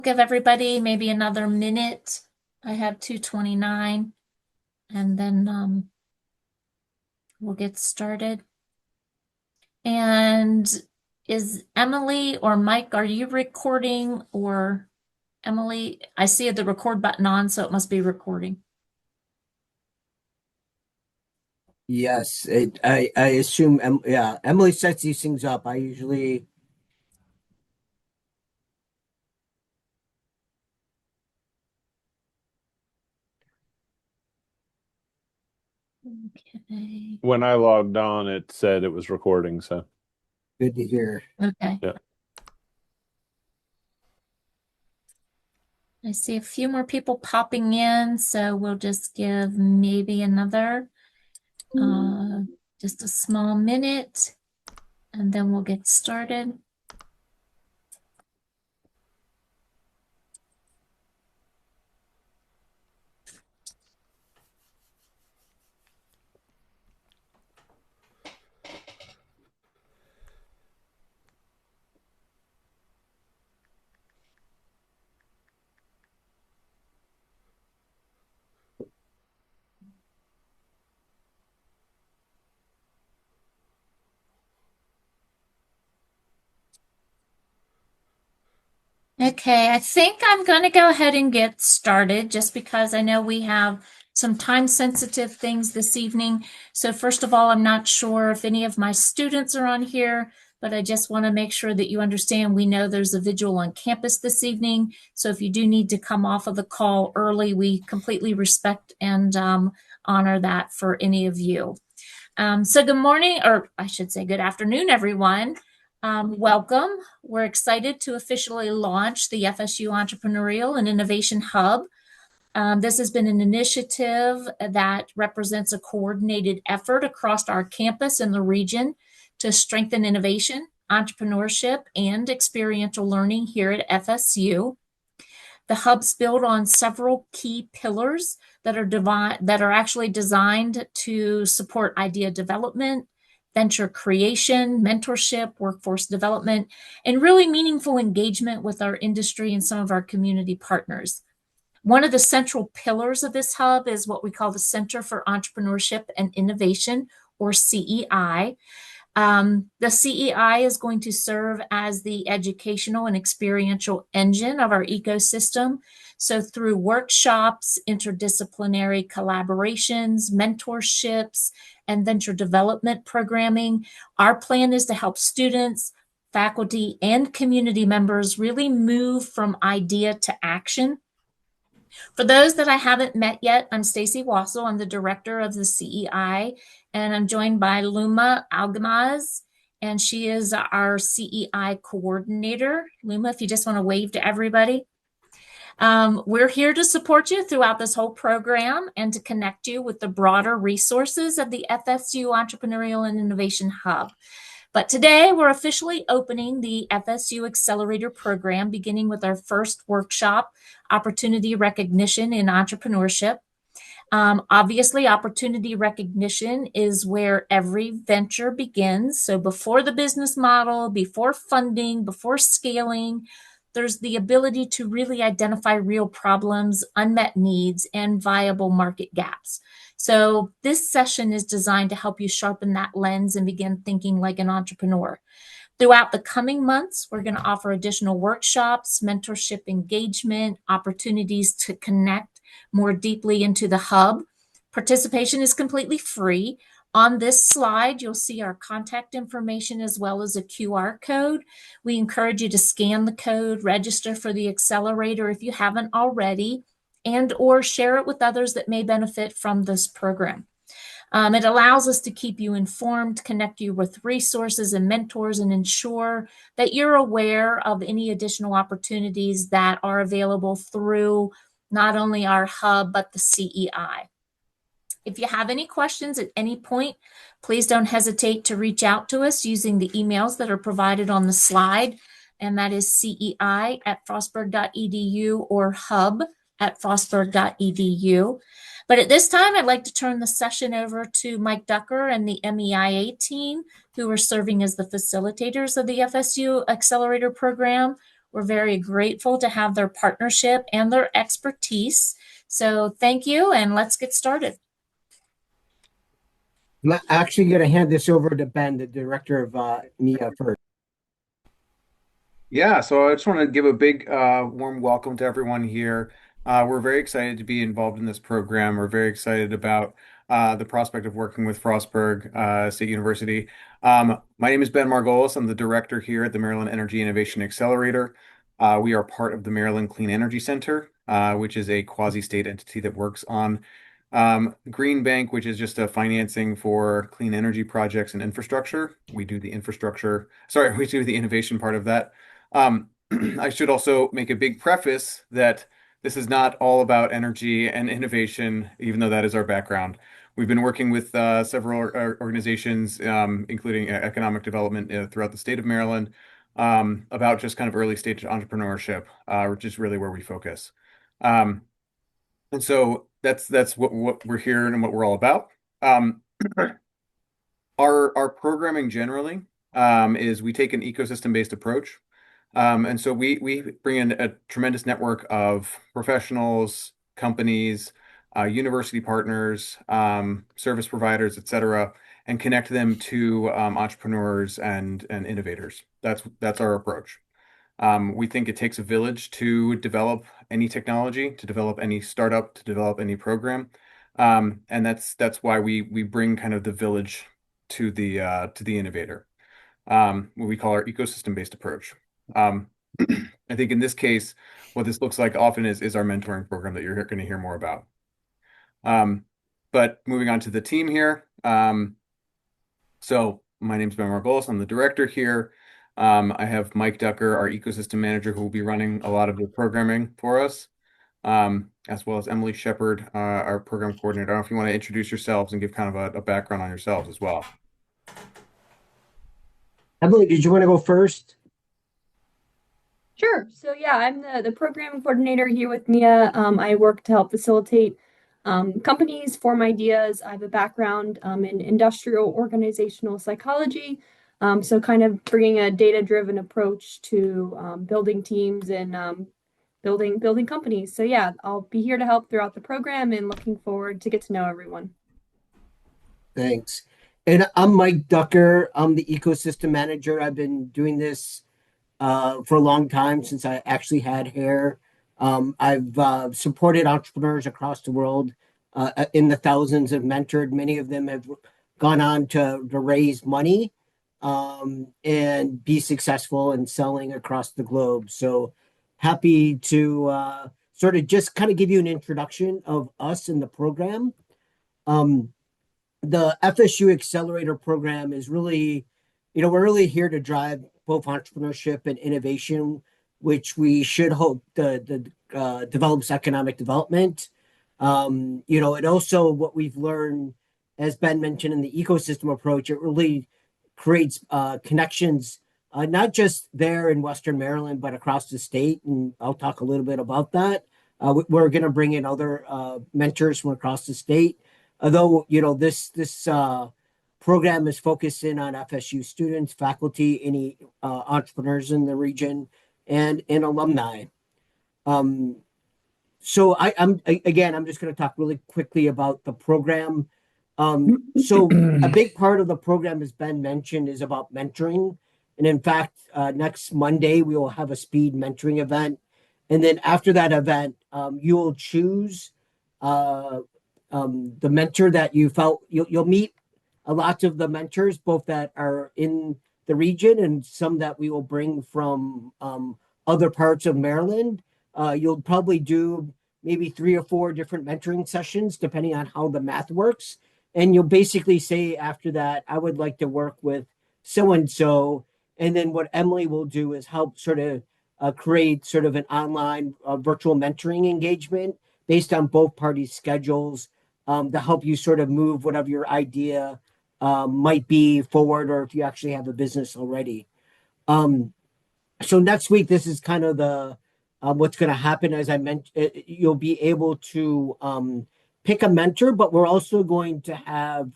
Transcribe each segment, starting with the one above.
Give everybody maybe another minute. I have 2:29, and then we'll get started. And is Emily or Mike, are you recording? Or Emily, I see the record button on, so it must be recording. Yes, I assume, yeah, Emily sets these things up. I usually, Okay. When I logged on, it said it was recording, so good to hear. Okay. yeah. I see a few more people popping in, so we'll just give maybe another, just a small minute, and then we'll get started. Okay, I think I'm going to go ahead and get started just because I know we have some time sensitive things this evening. So first of all, I'm not sure if any of my students are on here, but I just want to make sure that you understand we know there's a vigil on campus this evening. So if you do need to come off of the call early, we completely respect and honor that for any of you. So good morning, or I should say good afternoon, everyone. Welcome. We're excited to officially launch the FSU Entrepreneurial and Innovation Hub. This has been an initiative that represents a coordinated effort across our campus and the region to strengthen innovation, entrepreneurship, and experiential learning here at FSU. The hub's built on several key pillars that are actually designed to support idea development, venture creation, mentorship, workforce development, and really meaningful engagement with our industry and some of our community partners. One of the central pillars of this hub is what we call the Center for Entrepreneurship and Innovation, or CEI. The CEI is going to serve as the educational and experiential engine of our ecosystem. So through workshops, interdisciplinary collaborations, mentorships, and venture development programming, our plan is to help students, faculty, and community members really move from idea to action. For those that I haven't met yet, I'm Stacy Wassel. I'm the director of the CEI, and I'm joined by Luma Algamaz, and she is our CEI coordinator. Luma, if you just want to wave to everybody. We're here to support you throughout this whole program and to connect you with the broader resources of the FSU Entrepreneurial and Innovation Hub. But today we're officially opening the FSU Accelerator program, beginning with our first workshop, Opportunity Recognition in Entrepreneurship. Obviously, opportunity recognition is where every venture begins. So before the business model, before funding, before scaling, there's the ability to really identify real problems, unmet needs, and viable market gaps. So this session is designed to help you sharpen that lens and begin thinking like an entrepreneur. Throughout the coming months, we're going to offer additional workshops, mentorship engagement, opportunities to connect more deeply into the hub. Participation is completely free. On this slide, you'll see our contact information as well as a QR code. We encourage you to scan the code, register for the accelerator if you haven't already, and or share it with others that may benefit from this program. It allows us to keep you informed, connect you with resources and mentors, and ensure that you're aware of any additional opportunities that are available through not only our hub, but the CEI. If you have any questions at any point, please don't hesitate to reach out to us using the emails that are provided on the slide, and that is cei@frostburg.edu or hub@frostburg.edu. But at this time, I'd like to turn the session over to Mike Ducker and the MEIA team, who are serving as the facilitators of the FSU Accelerator program. We're very grateful to have their partnership and their expertise. So thank you, and let's get started. I'm actually going to hand this over to Ben, the director of MIA, first. Yeah, so I just want to give a big warm welcome to everyone here. We're very excited to be involved in this program. We're very excited about the prospect of working with Frostburg State University. My name is Ben Margolis. I'm the director here at the Maryland Energy Innovation Accelerator. We are part of the Maryland Clean Energy Center, which is a quasi-state entity that works on Green Bank, which is just a financing for clean energy projects and infrastructure. We do the infrastructure, sorry, we do the innovation part of that. I should also make a big preface that this is not all about energy and innovation, even though that is our background. We've been working with several organizations, including economic development throughout the state of Maryland, about just kind of early stage entrepreneurship, which is really where we focus. Um, and so that's what we're here and what we're all about. Um, our programming generally is we take an ecosystem-based approach. And so we bring in a tremendous network of professionals, companies, university partners, service providers, et cetera, and connect them to entrepreneurs and innovators. That's our approach. We think it takes a village to develop any technology, to develop any startup, to develop any program. And that's why we bring kind of the village to the innovator. What we call our ecosystem-based approach. Um, I think in this case, what this looks like often is our mentoring program that you're going to hear more about. But moving on to the team here. So my name is Ben Margolis. I'm the director here. I have Mike Ducker, our ecosystem manager, who will be running a lot of the programming for us, as well as Emily Shepard, our program coordinator. I don't know if you want to introduce yourselves and give kind of a background on yourselves as well. Emily, did you want to go first? Sure. So yeah, I'm the program coordinator here with Mia. I work to help facilitate companies form ideas. I have a background in industrial organizational psychology, so kind of bringing a data-driven approach to building teams and building companies. So yeah, I'll be here to help throughout the program and looking forward to get to know everyone. Thanks. And I'm Mike Ducker. I'm the ecosystem manager. I've been doing this for a long time since I actually had hair. I've supported entrepreneurs across the world in the thousands, have mentored. Many of them have gone on to raise money and be successful in selling across the globe. So happy to sort of just kind of give you an introduction of us in the program. Um, the FSU Accelerator program is really, we're really here to drive both entrepreneurship and innovation, which we should hope develops economic development. It also, what we've learned, as Ben mentioned in the ecosystem approach, it really creates connections, not just there in Western Maryland, but across the state. And I'll talk a little bit about that. We're going to bring in other mentors from across the state. Although, this program is focused in on FSU students, faculty, any entrepreneurs in the region, and alumni. So I'm just going to talk really quickly about the program. So a big part of the program, as Ben mentioned, is about mentoring. And in fact, next Monday, we will have a speed mentoring event. And then after that event, you will choose the mentor that you felt you'll meet a lot of the mentors, both that are in the region and some that we will bring from other parts of Maryland. You'll probably do maybe 3 or 4 different mentoring sessions, depending on how the math works. And you'll basically say after that, I would like to work with so and so. And then what Emily will do is help sort of create sort of an online virtual mentoring engagement based on both parties' schedules to help you sort of move whatever your idea might be forward, or if you actually have a business already. So next week, this is kind of the what's going to happen. As I mentioned, you'll be able to pick a mentor, but we're also going to have.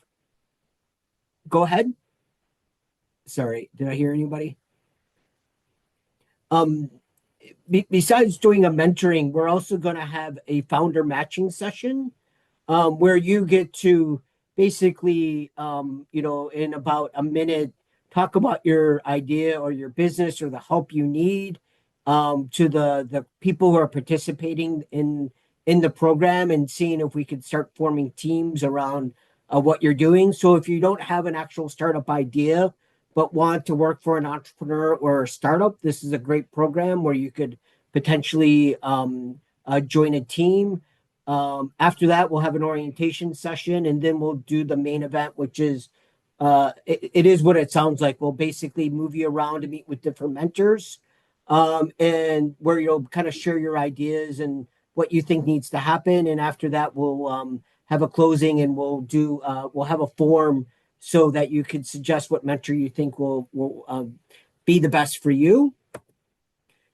Go ahead. Sorry, did I hear anybody? besides doing a mentoring, we're also going to have a founder matching session where you get to basically, in about a minute, talk about your idea or your business or the help you need to the people who are participating in the program and seeing if we could start forming teams around what you're doing. So if you don't have an actual startup idea, but want to work for an entrepreneur or a startup, this is a great program where you could potentially join a team. After that, we'll have an orientation session, and then we'll do the main event, which is it is what it sounds like. We'll basically move you around to meet with different mentors, and where you'll kind of share your ideas and what you think needs to happen. And after that, we'll have a closing, and we'll have a form so that you can suggest what mentor you think will be the best for you.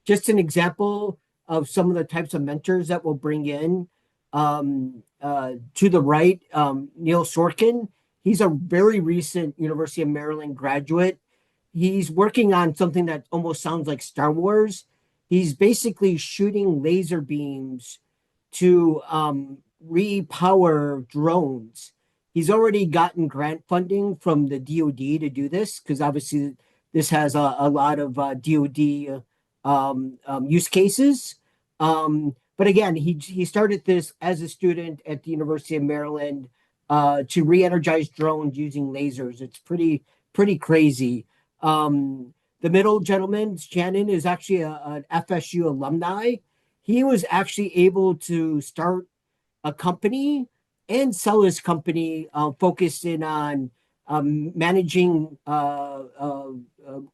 Just an example of some of the types of mentors that we'll bring in. To the right, Neil Sorkin. He's a very recent University of Maryland graduate. He's working on something that almost sounds like Star Wars. He's basically shooting laser beams to repower drones. He's already gotten grant funding from the DoD to do this because obviously this has a lot of DoD use cases. But again, he started this as a student at the University of Maryland to re-energize drones using lasers. It's pretty crazy. The middle gentleman, Shannon, is actually an FSU alumni. He was actually able to start a company and sell his company focused in on managing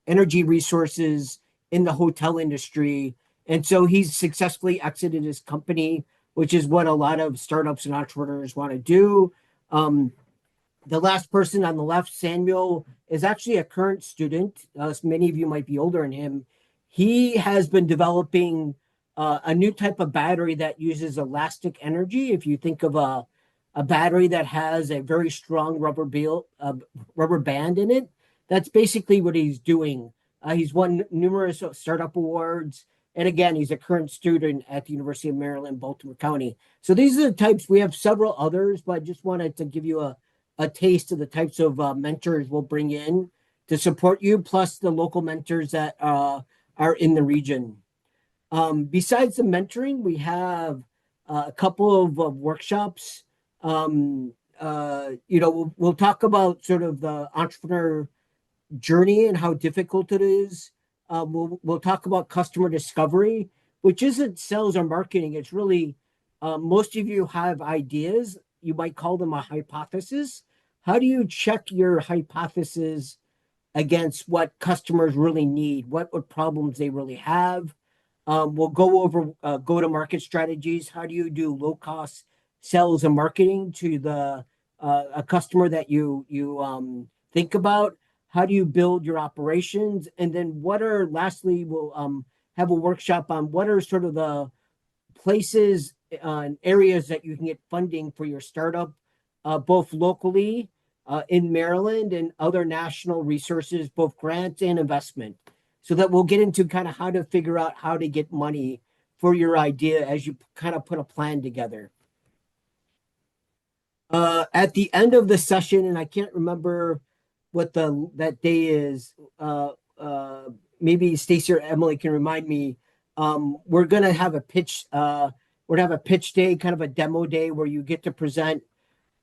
energy resources in the hotel industry. And so he's successfully exited his company, which is what a lot of startups and entrepreneurs want to do. The last person on the left, Samuel, is actually a current student. Many of you might be older than him. He has been developing a new type of battery that uses elastic energy. If you think of a battery that has a very strong rubber band in it, that's basically what he's doing. He's won numerous startup awards. And again, he's a current student at the University of Maryland, Baltimore County. So these are the types. We have several others, but I just wanted to give you a taste of the types of mentors we'll bring in to support you, plus the local mentors that are in the region. Besides the mentoring, we have a couple of workshops. We'll talk about sort of the entrepreneur journey and how difficult it is. We'll talk about customer discovery, which isn't sales or marketing. It's really most of you have ideas. You might call them a hypothesis. How do you check your hypothesis against what customers really need? What problems they really have? We'll go over go-to-market strategies. How do you do low-cost sales and marketing to a customer that you think about? How do you build your operations? And then lastly, we'll have a workshop on what are sort of the places and areas that you can get funding for your startup, both locally in Maryland and other national resources, both grants and investment. So that we'll get into kind of how to figure out how to get money for your idea as you kind of put a plan together. At the end of the session, and I can't remember what that day is, maybe Stacy or Emily can remind me. We're gonna have a pitch. We're gonna have a pitch day, kind of a demo day, where you get to present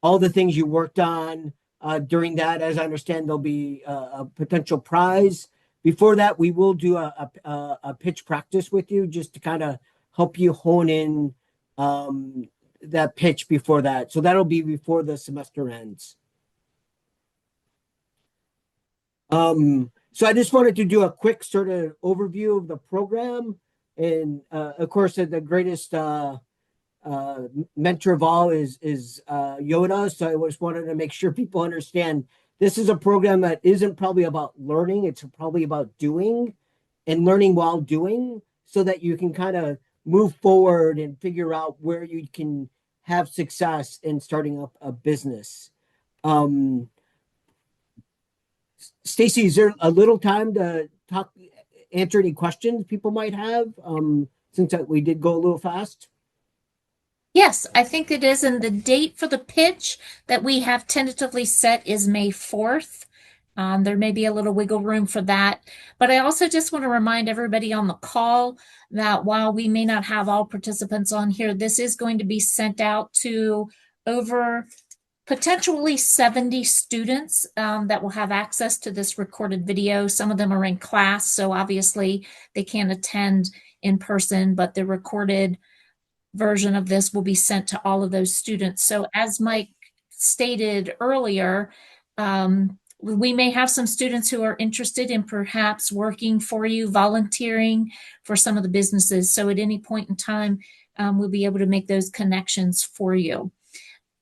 all the things you worked on. During that, as I understand, there'll be a potential prize. Before that, we will do a pitch practice with you just to kind of help you hone in that pitch before that. So that'll be before the semester ends. So I just wanted to do a quick sort of overview of the program. And of course, the greatest mentor of all is Yoda. So I just wanted to make sure people understand this is a program that isn't probably about learning. It's probably about doing and learning while doing so that you can kind of move forward and figure out where you can have success in starting up a business. Stacy, is there a little time to answer any questions people might have, since we did go a little fast. Yes, I think it is. And the date for the pitch that we have tentatively set is May 4th. There may be a little wiggle room for that. But I also just want to remind everybody on the call that while we may not have all participants on here, this is going to be sent out to over potentially 70 students that will have access to this recorded video. Some of them are in class, so obviously they can't attend in person, but the recorded version of this will be sent to all of those students. So as Mike stated earlier, we may have some students who are interested in perhaps working for you, volunteering for some of the businesses. So at any point in time, we'll be able to make those connections for you.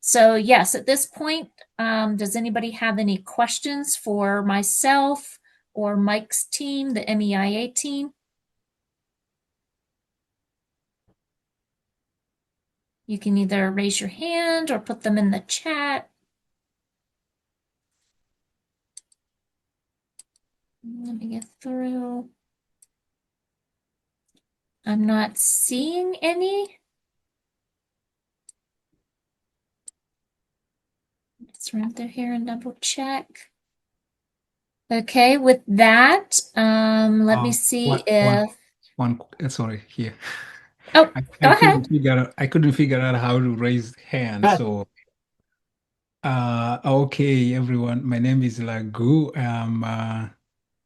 So yes, at this point, does anybody have any questions for myself or Mike's team, the MEIA team? You can either raise your hand or put them in the chat. Let me get through. I'm not seeing any. Let's run through here and double check. Okay, with that, let me see if. Sorry, here. Oh, I go couldn't ahead. figure out how to raise hand. So, okay, everyone. My name is Lagu.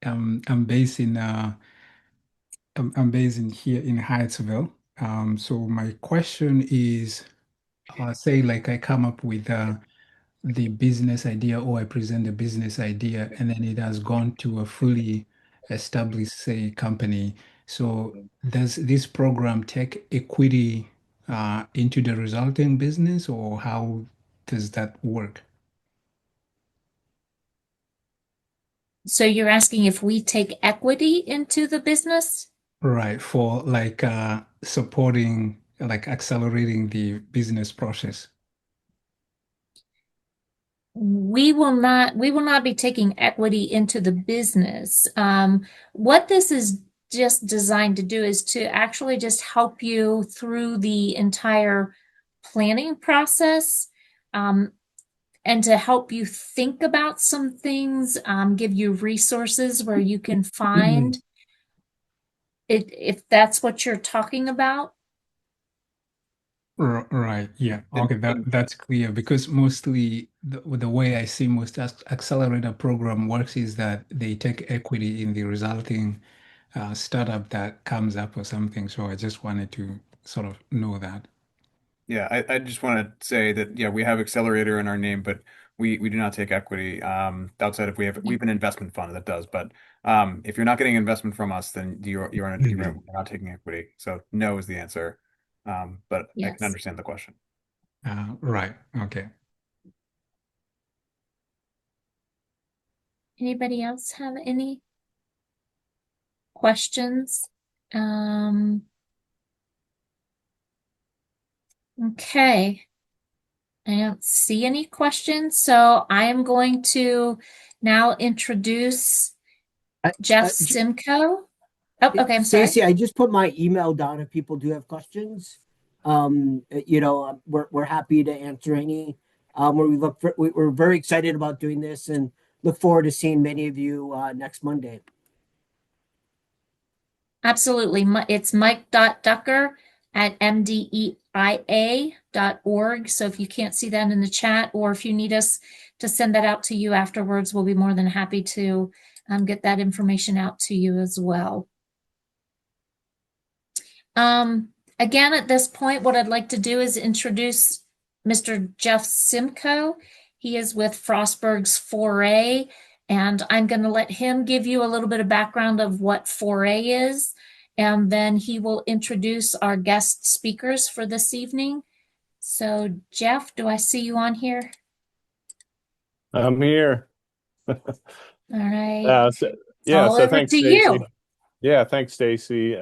I'm based in I'm based in here in Hyattsville. So my question is, say like I come up with the business idea or I present the business idea and then it has gone to a fully established, say, company. So does this program take equity into the resulting business or how does that work? So you're asking if we take equity into the business? Right, for like supporting, like accelerating the business process. We will not be taking equity into the business. What this is just designed to do is to actually just help you through the entire planning process, and to help you think about some things, give you resources where you can find it, if that's what you're talking about. Right, yeah. And, Okay, and that's clear because mostly the way I see most accelerator program works is that they take equity in the resulting startup that comes up or something. So I just wanted to sort of know that. yeah, I just want to say that yeah, we have Accelerator in our name, but we do not take equity. Outside of we have an investment fund that does, but if you're not getting investment from us, then you're Mhm. not taking equity. So no is the answer. But I can Yes. understand the question. Right, okay. Anybody else have any questions? Okay. I don't see any questions, so I am going to now introduce I, Jeff Simcoe. Oh, okay, I'm sorry. Stacy, I just put my email down if people do have questions. We're happy to answer any. We're very excited about doing this and look forward to seeing many of you next Monday. Absolutely. It's mike.ducker@mdeia.org. So if you can't see that in the chat, or if you need us to send that out to you afterwards, we'll be more than happy to get that information out to you as well. Again, at this point, what I'd like to do is introduce Mr. Jeff Simcoe. He is with Frostburg's FOREI, and I'm going to let him give you a little bit of background of what FOREI is, and then he will introduce our guest speakers for this evening. So, Jeff, do I see you on here? I'm here. All right. So, It's yeah, all so over thanks, to you. Stacy. Yeah, thanks, Stacy.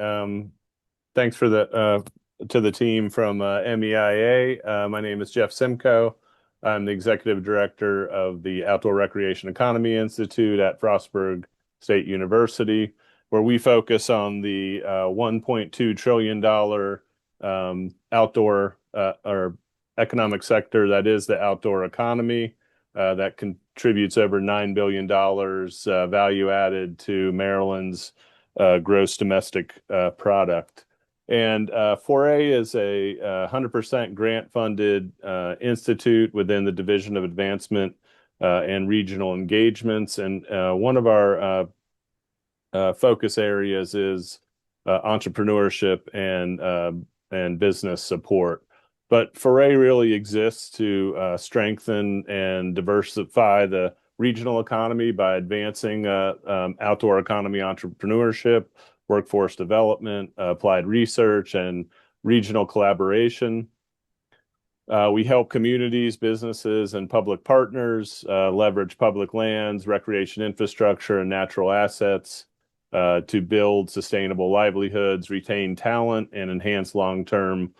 Thanks for the to the team from MEIA. My name is Jeff Simcoe. I'm the executive director of the Outdoor Recreation Economy Institute at Frostburg State University. where we focus on the $1.2 trillion outdoor or economic sector that is the outdoor economy that contributes over $9 billion value added to Maryland's gross domestic product. And FOREI is a 100% grant-funded institute within the Division of Advancement and Regional Engagements. And one of our focus areas is entrepreneurship and business support. But FOREI really exists to strengthen and diversify the regional economy by advancing outdoor economy entrepreneurship, workforce development, applied research, and regional collaboration. We help communities, businesses, and public partners leverage public lands, recreation infrastructure, and natural assets to build sustainable livelihoods, retain talent, and enhance long-term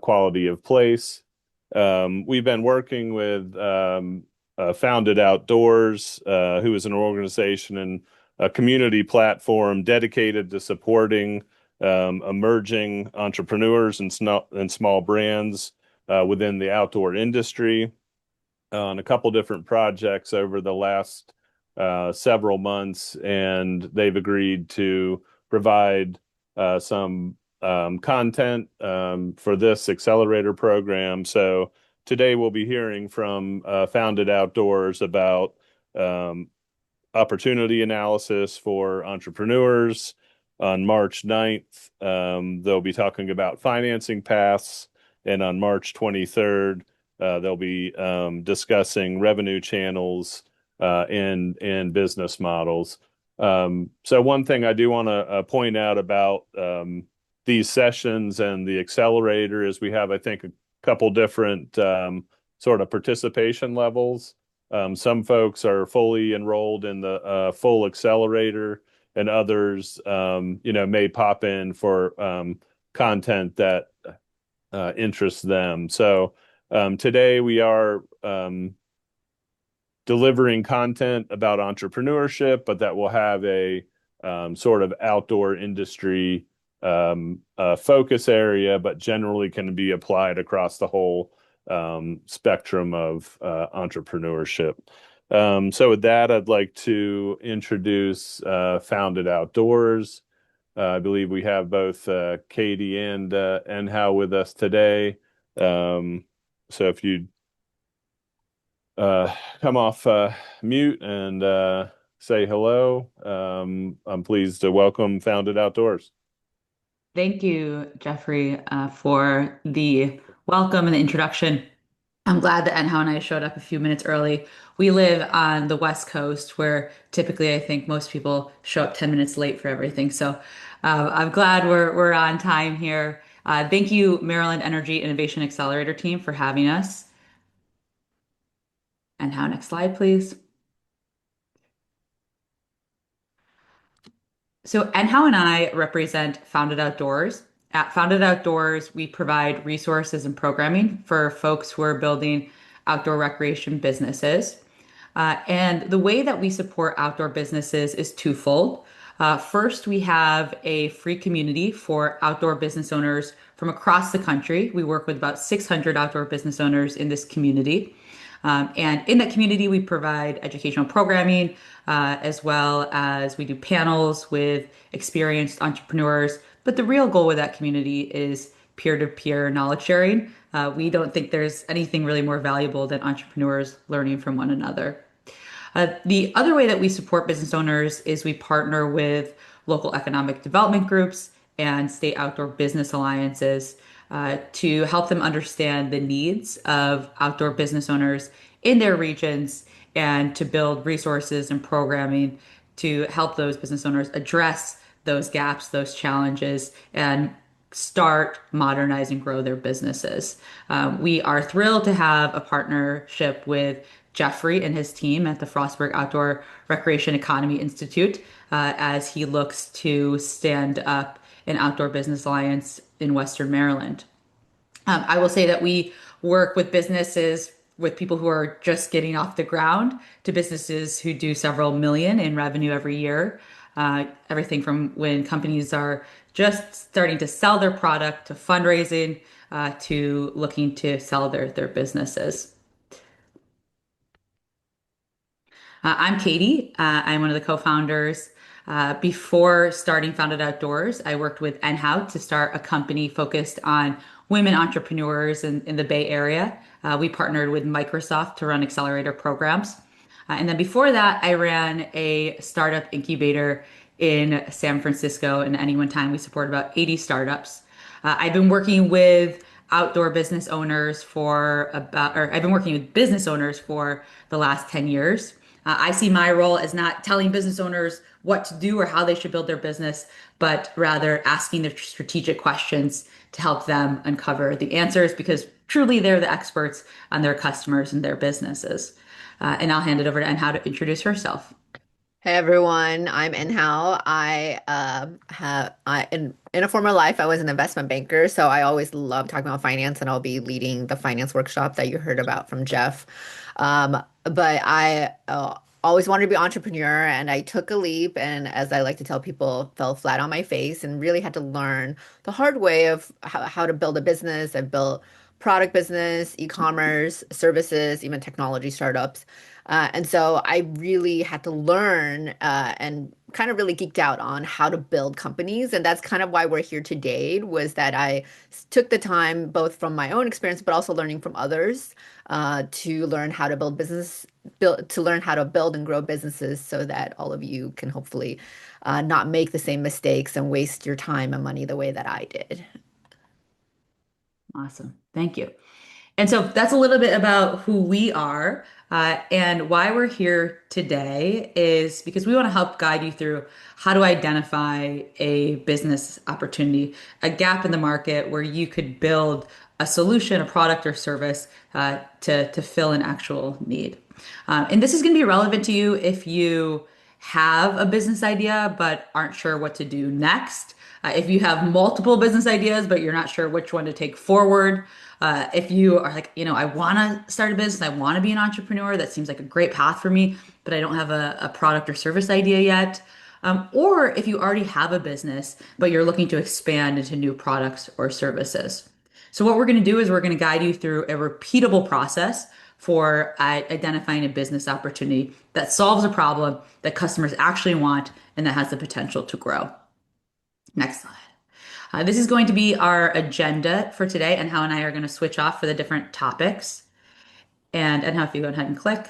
quality of place. We've been working with Founded Outdoors, who is an organization and a community platform dedicated to supporting emerging entrepreneurs and small brands within the outdoor industry on a couple different projects over the last several months, and they've agreed to provide some content for this Accelerator program. So today we'll be hearing from Founded Outdoors about opportunity analysis for entrepreneurs. On March 9th, they'll be talking about financing paths. And on March 23rd, they'll be discussing revenue channels and business models. So one thing I do want to point out about these sessions and the Accelerator is we have, I think, a couple different sort of participation levels. Some folks are fully enrolled in the full Accelerator, and others, may pop in for content that interests them. So today we are delivering content about entrepreneurship, but that will have a sort of outdoor industry focus area, but generally can be applied across the whole spectrum of entrepreneurship. So with that, I'd like to introduce Founded Outdoors. I believe we have both Katie and Hal with us today. So if you come off mute and say hello, I'm pleased to welcome Founded Outdoors. Thank you, Jeffrey, for the welcome and the introduction. I'm glad that Enhao and I showed up a few minutes early. We live on the West Coast, where typically I think most people show up 10 minutes late for everything. So I'm glad we're on time here. Thank you, Maryland Energy Innovation Accelerator team, for having us. Enhao, next slide, please. So Enhao and I represent Founded Outdoors. At Founded Outdoors, we provide resources and programming for folks who are building outdoor recreation businesses. And the way that we support outdoor businesses is twofold. First, we have a free community for outdoor business owners from across the country. We work with about 600 outdoor business owners in this community. And in that community, we provide educational programming, as well as we do panels with experienced entrepreneurs. But the real goal with that community is peer-to-peer knowledge sharing. We don't think there's anything really more valuable than entrepreneurs learning from one another. The other way that we support business owners is we partner with local economic development groups and state outdoor business alliances to help them understand the needs of outdoor business owners in their regions and to build resources and programming to help those business owners address those gaps, those challenges, and start, modernize, and grow their businesses. We are thrilled to have a partnership with Jeffrey and his team at the Frostburg Outdoor Recreation Economy Institute as he looks to stand up an outdoor business alliance in Western Maryland. I will say that we work with businesses, with people who are just getting off the ground to businesses who do several million in revenue every year. everything from when companies are just starting to sell their product to fundraising to looking to sell their businesses. I'm Katie. I'm one of the co-founders. Before starting Founded Outdoors, I worked with NHOW to start a company focused on women entrepreneurs in the Bay Area. We partnered with Microsoft to run Accelerator programs. And then before that, I ran a startup incubator in San Francisco. And at any one time, we support about 80 startups. I've been working with outdoor business owners for about, or I've been working with business owners for the last 10 years. I see my role as not telling business owners what to do or how they should build their business, but rather asking the strategic questions to help them uncover the answers because truly they're the experts on their customers and their businesses. And I'll hand it over to Anne how to introduce herself. Hey everyone, I'm Inhao. In a former life I was an investment banker, so I always love talking about finance, and I'll be leading the finance workshop that you heard about from Jeff. But I always wanted to be an entrepreneur, and I took a leap, and as I like to tell people, fell flat on my face, and really had to learn the hard way of how to build a business. I've built product business, e-commerce, services, even technology startups. And so I really had to learn and kind of really geeked out on how to build companies. And that's kind of why we're here today, was that I took the time, both from my own experience, but also learning from others, to learn how to to learn how to build and grow businesses so that all of you can hopefully not make the same mistakes and waste your time and money the way that I did. Awesome. Thank you. And so that's a little bit about who we are. And why we're here today is because we want to help guide you through how to identify a business opportunity, a gap in the market where you could build a solution, a product or service to fill an actual need. And this is going to be relevant to you if you have a business idea but aren't sure what to do next. If you have multiple business ideas, but you're not sure which one to take forward, if you are like, I want to start a business, I want to be an entrepreneur, that seems like a great path for me, but I don't have a product or service idea yet. Or if you already have a business, but you're looking to expand into new products or services. So, what we're going to do is we're going to guide you through a repeatable process for identifying a business opportunity that solves a problem that customers actually want and that has the potential to grow. Next slide. This is going to be our agenda for today, and How and I are going to switch off for the different topics. And how, if you go ahead and click.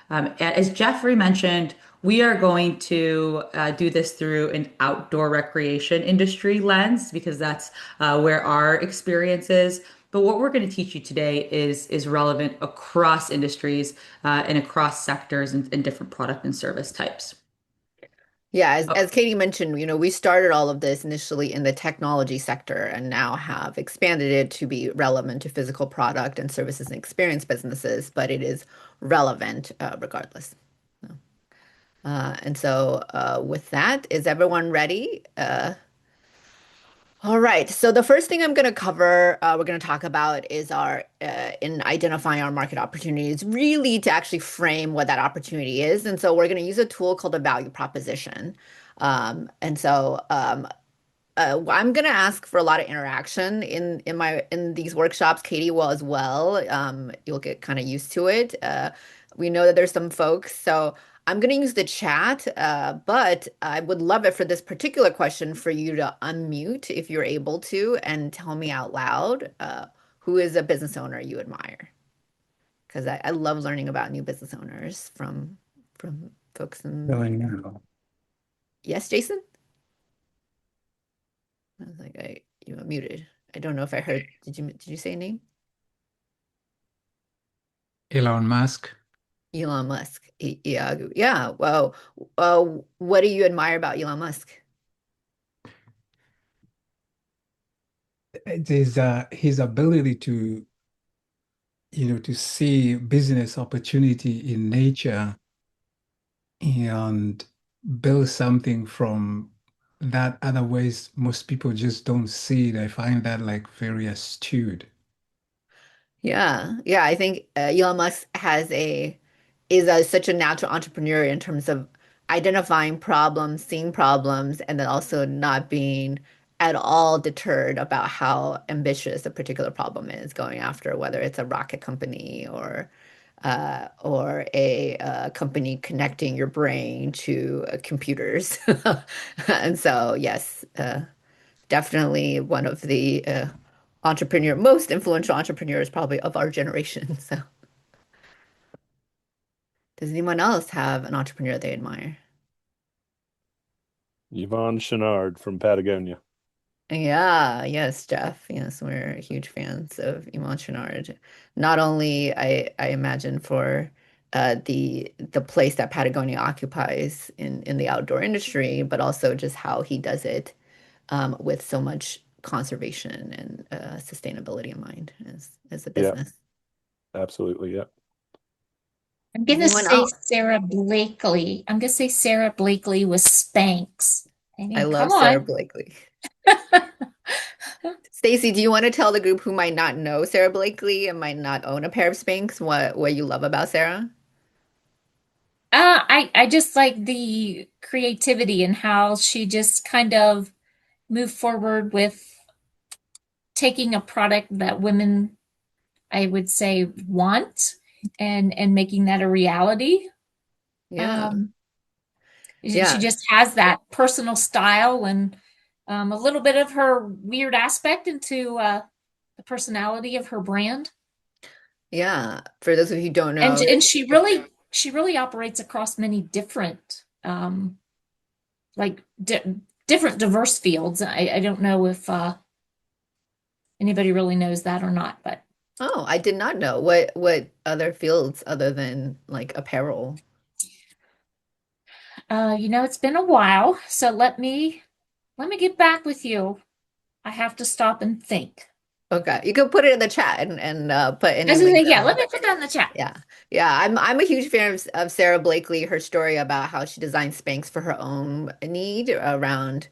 As Jeffrey mentioned, we are going to do this through an outdoor recreation industry lens because that's where our experience is. But what we're going to teach you today is relevant across industries and across sectors and different product and service types. Yeah, Oh, as Katie mentioned, we started all of this initially in the technology sector and now have expanded it to be relevant to physical product and services and experience businesses, but it is relevant regardless. So, with that, is everyone ready? All right. So the first thing I'm going to cover, we're going to talk about is our in identifying our market opportunities, really to actually frame what that opportunity is. And so we're going to use a tool called a value proposition. I'm going to ask for a lot of interaction in these workshops. Katie will as well. You'll get kind of used to it. We know that there's some folks, so I'm going to use the chat, but I would love it for this particular question for you to unmute if you're able to and tell me out loud who is a business owner you admire. Because I love learning about new business owners from folks in. Really now. Yes, Jason? I was like, you were muted. I don't know if I heard. Did you say a name? Elon Musk. Elon Musk. Yeah, yeah. Well, what do you admire about Elon Musk? It is his ability to see business opportunity in nature and build something from that other ways most people just don't see it. I find that like very astute. Yeah, yeah. I think Elon Musk such a natural entrepreneur in terms of identifying problems, seeing problems, and then also not being at all deterred about how ambitious a particular problem is, going after whether it's a rocket company or a company connecting your brain to computers. And so, yes, definitely one of the most influential entrepreneurs probably of our generation. So, does anyone else have an entrepreneur they admire? Yvonne Chouinard from Patagonia. Yeah, yes, Jeff. Yes, we're huge fans of Iman Chenard. Not only I imagine for the place that Patagonia occupies in the outdoor industry, but also just how he does it with so much conservation and sustainability in mind as a Yeah, business. absolutely. Yeah. I'm Does gonna anyone say else? Sarah Blakely. I'm gonna say Sarah Blakely with Spanx. I I mean, come love Sarah on. Blakely. Stacy, do you want to tell the group who might not know Sarah Blakely and might not own a pair of Spanx what you love about Sarah? I just like the creativity and how she just kind of moved forward with taking a product that women, I would say, want and making that a reality. Yeah. Um, she Yeah. just has that personal style and a little bit of her weird aspect into the personality of her brand. Yeah. For those of you who don't And know, she really operates across many different like different diverse fields. I don't know if anybody really knows that or not, but oh, I did not know what other fields other than like apparel. it's been a while, so let me get back with you. I have to stop and think. Okay. You can put it in the chat and put any As I say, links. yeah, let me put that in the chat. Yeah. Yeah. I'm a huge fan of Sarah Blakely, her story about how she designed Spanx for her own need around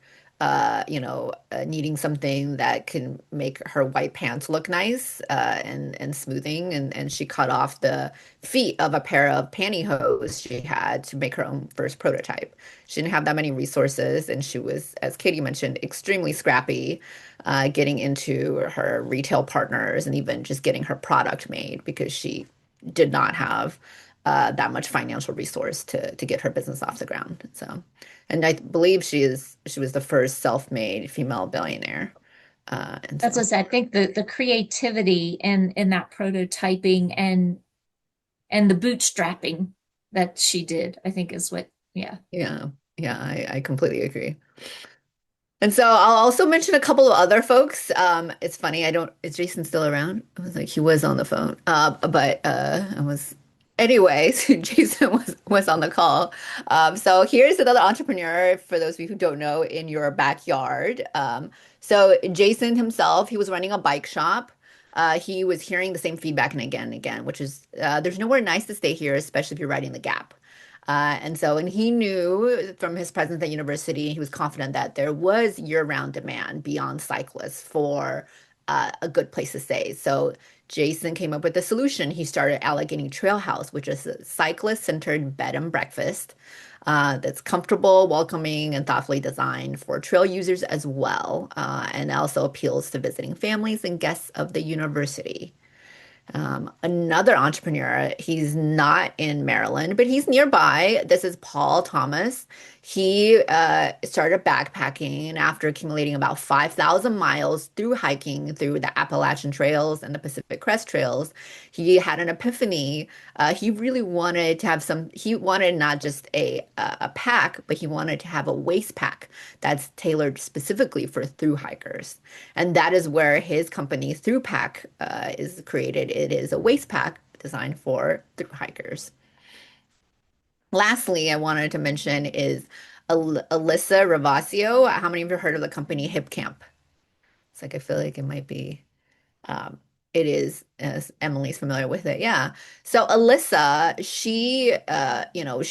needing something that can make her white pants look nice and smoothing and she cut off the feet of a pair of pantyhose she had to make her own first prototype. She didn't have that many resources and she was, as Katie mentioned, extremely scrappy getting into her retail partners and even just getting her product made because she did not have that much financial resource to get her business off the ground. So, and I believe she was the first self-made female billionaire. And That's so, what I said. I think the creativity in that prototyping and the bootstrapping that she did, I think is what, yeah. yeah, yeah, I completely agree. And so I'll also mention a couple of other folks. It's funny, I don't, is Jason still around? I was like, he was on the phone. But I was, anyways, Jason was on the call. So here's another entrepreneur for those of you who don't know in your backyard. So Jason himself, he was running a bike shop. He was hearing the same feedback and again, which is there's nowhere nice to stay here, especially if you're riding the Gap. And he knew from his presence at university, he was confident that there was year-round demand beyond cyclists for a good place to stay. So Jason came up with a solution. He started Allegheny Trail House, which is a cyclist-centered bed and breakfast that's comfortable, welcoming, and thoughtfully designed for trail users as well, and also appeals to visiting families and guests of the university. Another entrepreneur, he's not in Maryland, but he's nearby. This is Paul Thomas. He started backpacking after accumulating about 5,000 miles through hiking through the Appalachian Trails and the Pacific Crest Trails. He had an epiphany. He really wanted to have he wanted not just a pack, but he wanted to have a waist pack that's tailored specifically for through hikers. And that is where his company, ThruPack, is created. It is a waist pack designed for through hikers. Lastly, I wanted to mention is Alyssa Ravasio. How many of you heard of the company HipCamp? It's like I feel like it might be um, it is, as Emily's familiar with it. Yeah. So Alyssa, she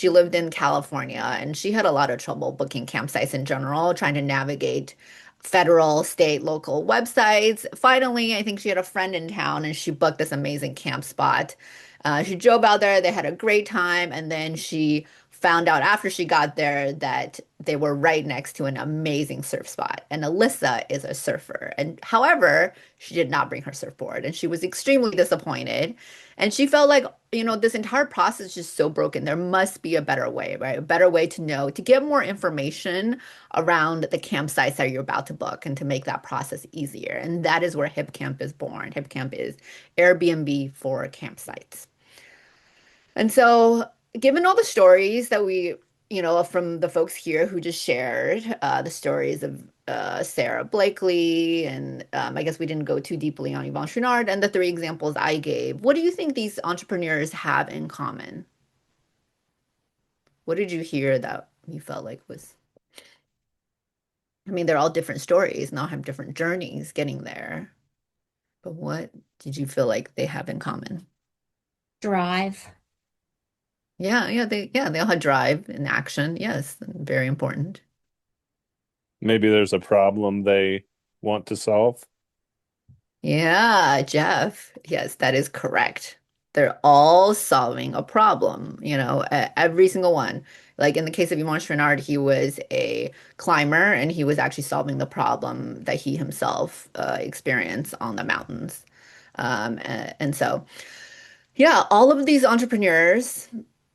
lived in California and she had a lot of trouble booking campsites in general, trying to navigate federal, state, local websites. Finally, I think she had a friend in town and she booked this amazing camp spot. She drove out there, they had a great time, and then she found out after she got there that they were right next to an amazing surf spot. And Alyssa is a surfer. And however, she did not bring her surfboard and she was extremely disappointed. And she felt like, this entire process is just so broken. There must be a better way, right? A better way to know, to get more information around the campsites that you're about to book and to make that process easier. And that is where HipCamp is born. HipCamp is Airbnb for campsites. And so, given all the stories that from the folks here who just shared, the stories of Sarah Blakely, and I guess we didn't go too deeply on Yvonne Chouinard, and the three examples I gave, what do you think these entrepreneurs have in common? What did you hear that you felt like was, I mean, they're all different stories and all have different journeys getting there. But what did you feel like they have in common? Drive. They all had drive and action. Yes, very important. Maybe there's a problem they want to solve. Yeah, Jeff. Yes, that is correct. They're all solving a problem, every single one. Like in the case of Yvon Chouinard, he was a climber and he was actually solving the problem that he himself experienced on the mountains. And so, yeah, all of these entrepreneurs,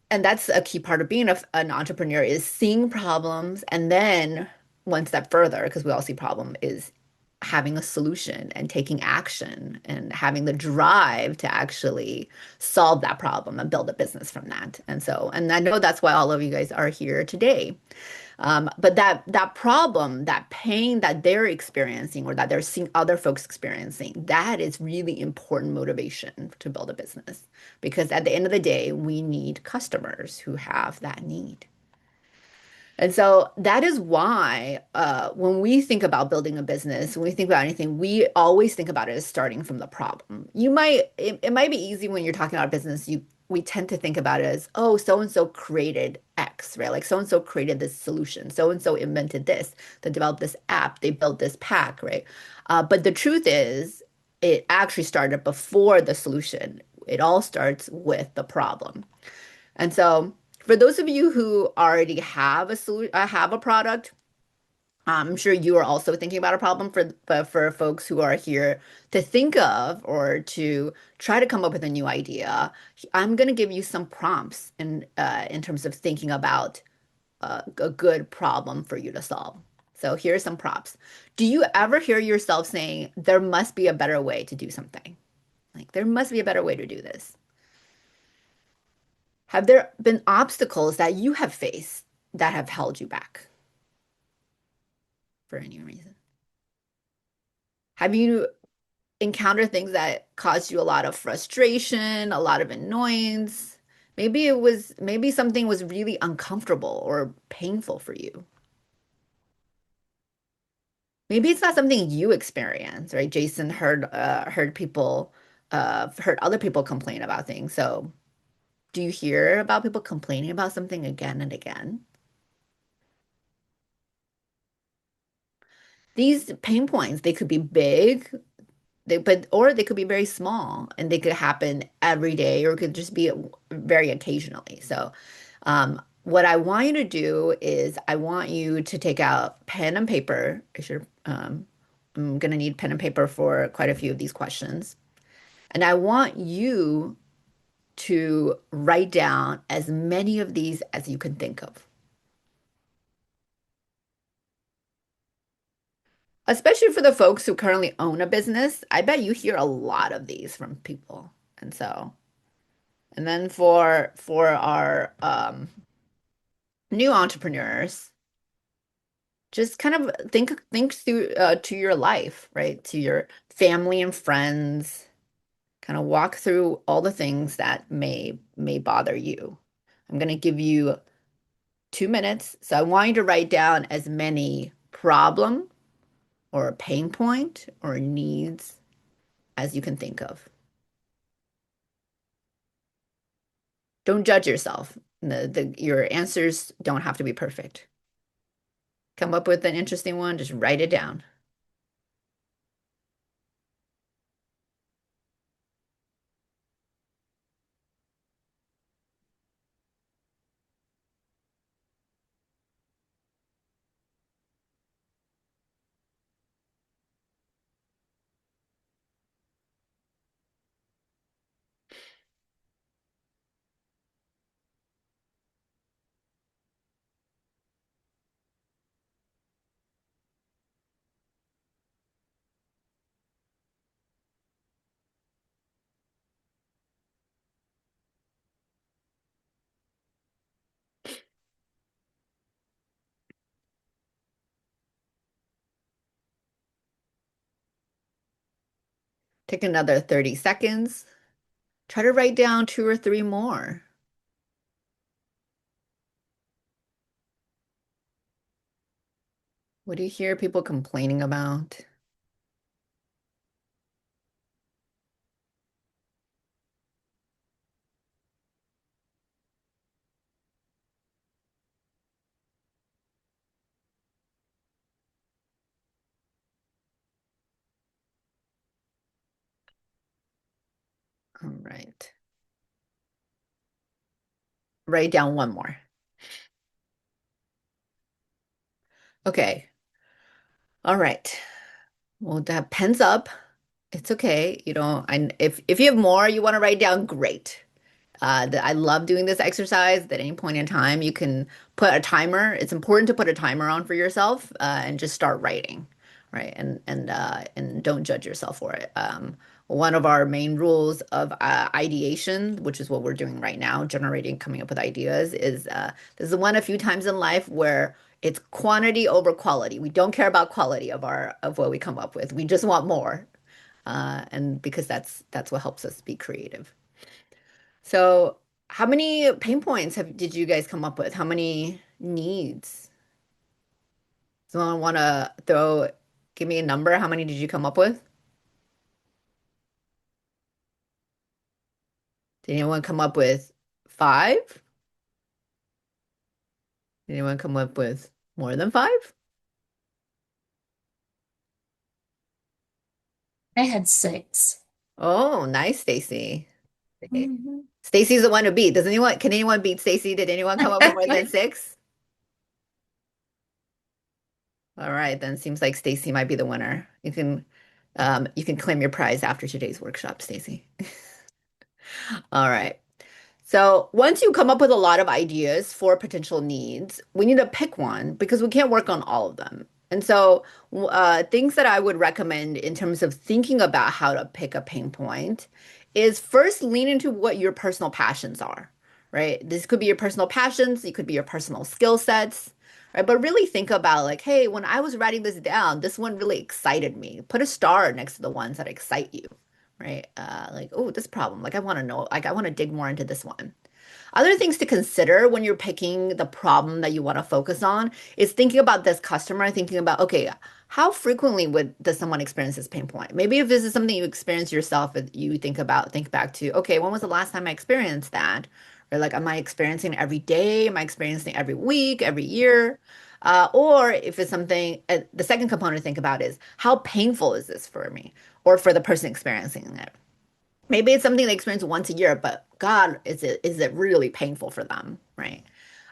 and that's a key part of being an entrepreneur, is seeing problems and then one step further, because we all see problem, is having a solution and taking action and having the drive to actually solve that problem and build a business from that. And I know that's why all of you guys are here today. But that problem, that pain that they're experiencing or that they're seeing other folks experiencing, that is really important motivation to build a business. Because at the end of the day, we need customers who have that need. And so that is why when we think about building a business, when we think about anything, we always think about it as starting from the problem. It might be easy when you're talking about business, we tend to think about it as, oh, so and so created X, right? Like so and so created this solution, so and so invented this, they developed this app, they built this pack, right? But the truth is, it actually started before the solution. It all starts with the problem. And so, for those of you who already have have a product, I'm sure you are also thinking about a problem but for folks who are here to think of or to try to come up with a new idea. I'm going to give you some prompts in terms of thinking about a good problem for you to solve. So here are some prompts. Do you ever hear yourself saying, there must be a better way to do something? Like, there must be a better way to do this. Have there been obstacles that you have faced that have held you back for any reason? Have you encountered things that caused you a lot of frustration, a lot of annoyance? Maybe something was really uncomfortable or painful for you. Maybe it's not something you experience, right? Jason heard other people complain about things. So do you hear about people complaining about something again and again? These pain points, they could be big, or they could be very small and they could happen every day or it could just be very occasionally. So, what I want you to do is I want you to take out pen and paper. I'm going to need pen and paper for quite a few of these questions. And I want you to write down as many of these as you can think of. Especially for the folks who currently own a business, I bet you hear a lot of these from people. And then for our new entrepreneurs, just kind of think through to your life, right? To your family and friends. Kind of walk through all the things that may bother you. I'm going to give you 2 minutes. So I want you to write down as many problem or pain point or needs as you can think of. Don't judge yourself. Your answers don't have to be perfect. Come up with an interesting one, just write it down. Take another 30 seconds. Try to write down two or three more. What do you hear people complaining about? All right. Write down one more. Okay. All right. Well, that pen's up. It's okay. If you have more you want to write down, great. I love doing this exercise. At any point in time, you can put a timer. It's important to put a timer on for yourself, and just start writing, right? And don't judge yourself for it. One of our main rules of ideation, which is what we're doing right now, generating, coming up with ideas, is this is one a few times in life where it's quantity over quality. We don't care about quality of what we come up with. We just want more, and because that's what helps us be creative. So, how many pain points did you guys come up with? How many needs? Someone want to give me a number? How many did you come up with? Did anyone come up with five? Did anyone come up with more than five? I had 6. Oh, nice, Stacy. Okay. Mhm. Stacy's the one to beat. Can anyone beat Stacy? Did anyone come up with more than six? All right, then seems like Stacy might be the winner. You can claim your prize after today's workshop, Stacy. All right. So once you come up with a lot of ideas for potential needs, we need to pick one because we can't work on all of them. And so things that I would recommend in terms of thinking about how to pick a pain point is first lean into what your personal passions are, right? This could be your personal passions, it could be your personal skill sets, right? But really think about like, hey, when I was writing this down, this one really excited me. Put a star next to the ones that excite you, right? Like, oh, this problem, like I want to know, like I want to dig more into this one. Other things to consider when you're picking the problem that you want to focus on is thinking about this customer, thinking about, okay, how frequently does someone experience this pain point? Maybe if this is something you experience yourself, you think back to, okay, when was the last time I experienced that? Or like, am I experiencing it every day? Am I experiencing it every week, every year? Or if it's something, the second component to think about is how painful is this for me or for the person experiencing it? Maybe it's something they experience once a year, but God, is it really painful for them, right?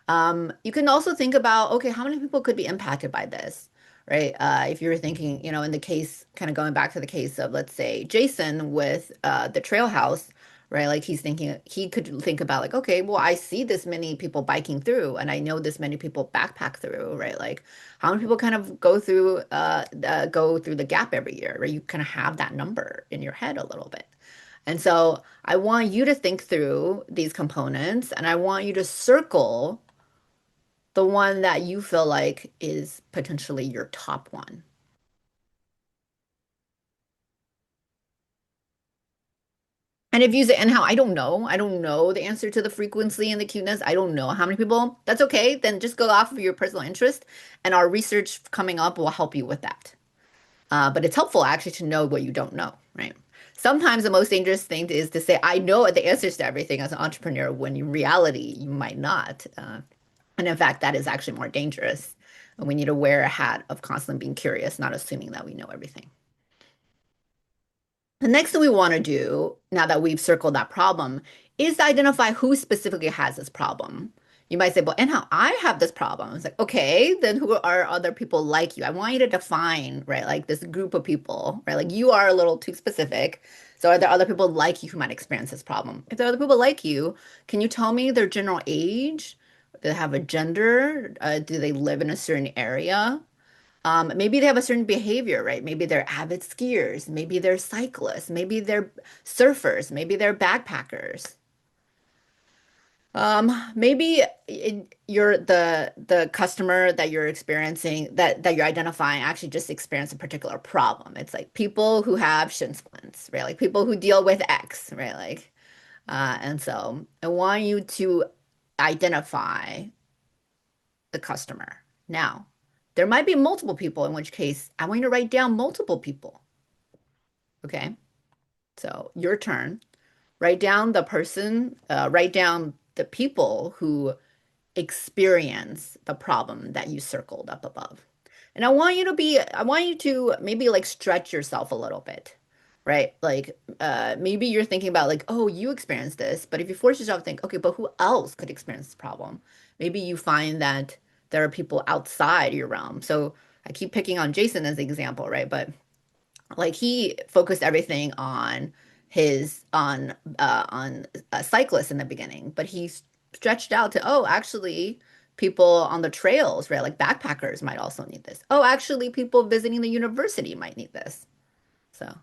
You can also think about, okay, how many people could be impacted by this, right? If you're thinking, in the case, kind of going back to the case of, let's say, Jason with the trail house, right? Like he could think about like, okay, well, I see this many people biking through, and I know this many people backpack through, right? Like, how many people kind of go through the gap every year, right? You kind of have that number in your head a little bit. And so I want you to think through these components and I want you to circle the one that you feel like is potentially your top one. And if you say, and how I don't know the answer to the frequency and the cuteness. I don't know how many people. That's okay. Then just go off of your personal interest, and our research coming up will help you with that. But it's helpful actually to know what you don't know, right? Sometimes the most dangerous thing is to say, I know the answers to everything as an entrepreneur, when in reality, you might not. And in fact, that is actually more dangerous. And we need to wear a hat of constantly being curious, not assuming that we know everything. The next thing we want to do, now that we've circled that problem, is to identify who specifically has this problem. You might say, well, and how I have this problem. It's like, okay, then who are other people like you? I want you to define, right, like this group of people, right? Like you are a little too specific. So are there other people like you who might experience this problem? If there are other people like you, can you tell me their general age? Do they have a gender? Do they live in a certain area? Maybe they have a certain behavior, right? Maybe they're avid skiers, maybe they're cyclists, maybe they're surfers, maybe they're backpackers. Maybe you're the customer that you're experiencing that you're identifying actually just experience a particular problem. It's like people who have shin splints, right? Like people who deal with X, right? Like, and so I want you to identify the customer. Now, there might be multiple people, in which case I want you to write down multiple people. Okay, so your turn. Write down the person, write down the people who experience the problem that you circled up above. And I want you to maybe like stretch yourself a little bit, right? Like maybe you're thinking about like, oh, you experienced this, but if you force yourself to think, okay, but who else could experience this problem? Maybe you find that there are people outside your realm. So I keep picking on Jason as the example, right? But like he focused everything on his on cyclists in the beginning, but he stretched out to, oh, actually people on the trails, right? Like backpackers might also need this. Oh, actually people visiting the university might need this. So,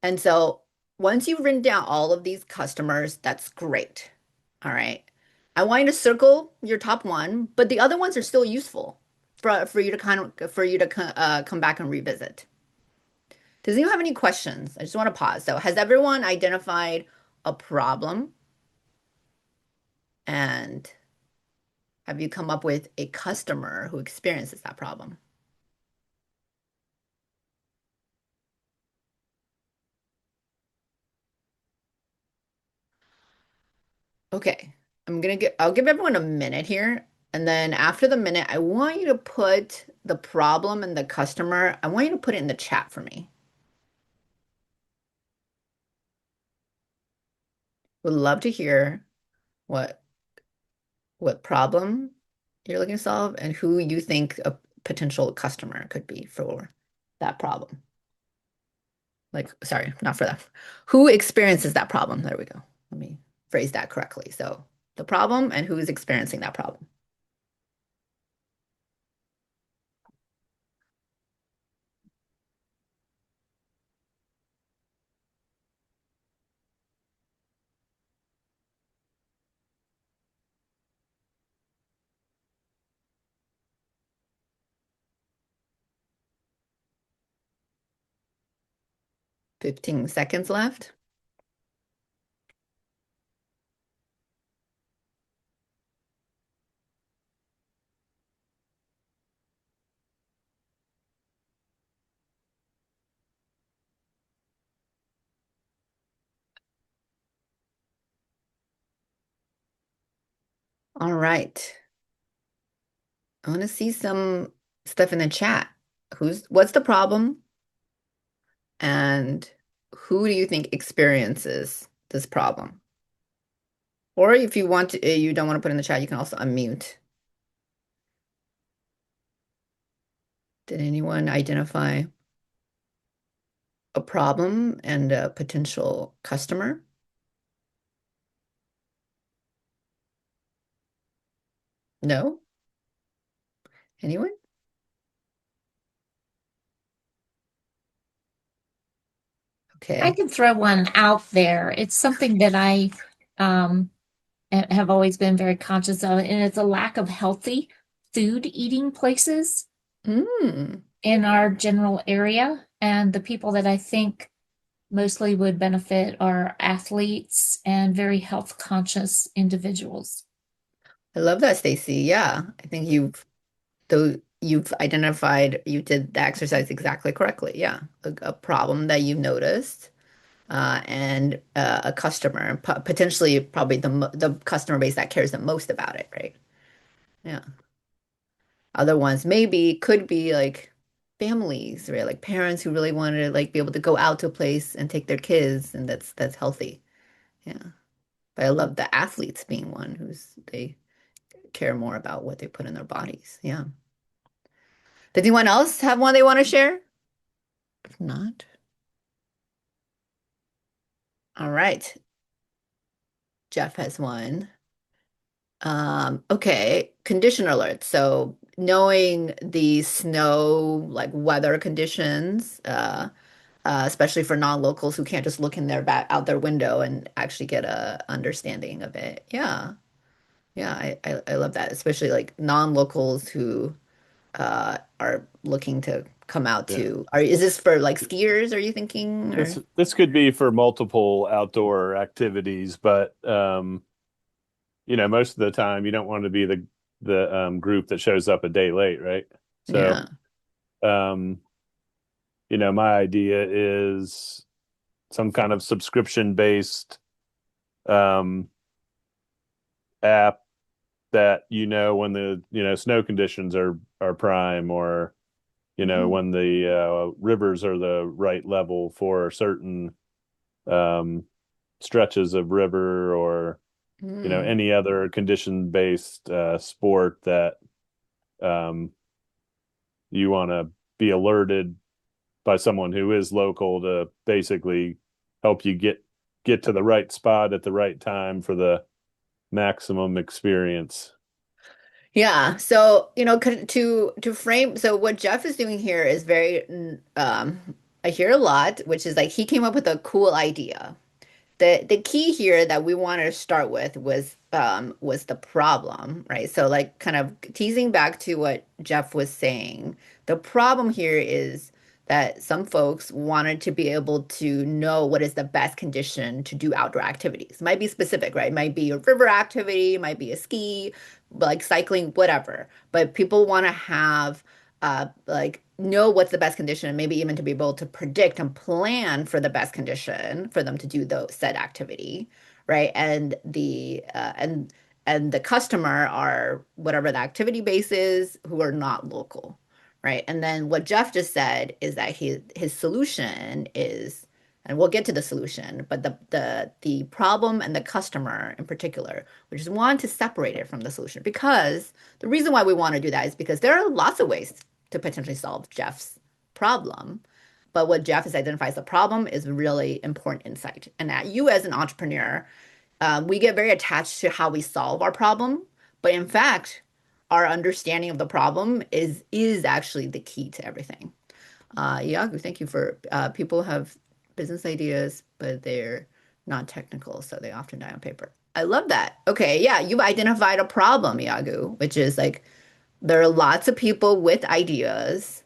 and so once you've written down all of these customers, that's great. All right. I want you to circle your top one, but the other ones are still useful for you to come back and revisit. Does anyone have any questions? I just want to pause. So, has everyone identified a problem? And have you come up with a customer who experiences that problem? Okay. I'll give everyone a minute here. And then after the minute, I want you to put the problem and the customer, I want you to put it in the chat for me. Would love to hear what what problem you're looking to solve and who you think a potential customer could be for that problem. Like, sorry, not for that. Who experiences that problem? There we go. Let me phrase that correctly. So the problem and who's experiencing that problem. — 15 seconds left. All right. I want to see some stuff in the chat. What's the problem? And who do you think experiences this problem? Or if you want to, you don't want to put in the chat, you can also unmute. Did anyone identify a problem and a potential customer? No? Anyone? I Okay. can throw one out there. It's something that I um, have always been very conscious of, and it's a lack of healthy food eating places Mm, in our general area. And the people that I think mostly would benefit are athletes and very health conscious individuals. I love that, Stacy. Yeah, I think you've identified, you did the exercise exactly correctly. Yeah, a problem that you noticed, and a customer, potentially probably the customer base that cares the most about it, right? Yeah. Other ones maybe could be like families, right? Like parents who really wanted to like be able to go out to a place and take their kids, and that's healthy. Yeah. But I love the athletes being one who's they care more about what they put in their bodies. Yeah. Does anyone else have one they want to share? If not, all right. Jeff has one. Okay, condition alerts. So knowing the snow, like weather conditions, especially for non-locals who can't just look in their back out their window and actually get a understanding of it. Yeah. Yeah, I love that, especially like non-locals who are looking to come out Yeah. to. Is this for like skiers, are you thinking? This Or this could be for multiple outdoor activities, but most of the time you don't want to be the group that shows up a day late, right? So, yeah. um, my idea is some kind of subscription based um app that when the snow conditions are prime, or Mhm. when the rivers are the right level for certain um stretches of river, or Mm. any other condition based sport that um you want to be alerted by someone who is local to basically help you get to the right spot at the right time for the maximum experience. Yeah. So, to frame, so what Jeff is doing here is very, I hear a lot, which is like he came up with a cool idea. The key here that we wanted to start with was the problem, right? So like kind of teasing back to what Jeff was saying, the problem here is that some folks wanted to be able to know what is the best condition to do outdoor activities. Might be specific, right? Might be a river activity, might be a ski, like cycling, whatever. But people want to have like know what's the best condition and maybe even to be able to predict and plan for the best condition for them to do those said activity, right? And the customer are whatever the activity base is who are not local, right? And then what Jeff just said is that his solution is, and we'll get to the solution, but the problem and the customer in particular, we just want to separate it from the solution because the reason why we want to do that is because there are lots of ways to potentially solve Jeff's problem. But what Jeff has identified as the problem is really important insight. And that you, as an entrepreneur, we get very attached to how we solve our problem. But in fact, our understanding of the problem is actually the key to everything. Yagu, thank you for people have business ideas, but they're not technical, so they often die on paper. I love that. Okay, yeah, you've identified a problem, Yagu, which is like there are lots of people with ideas,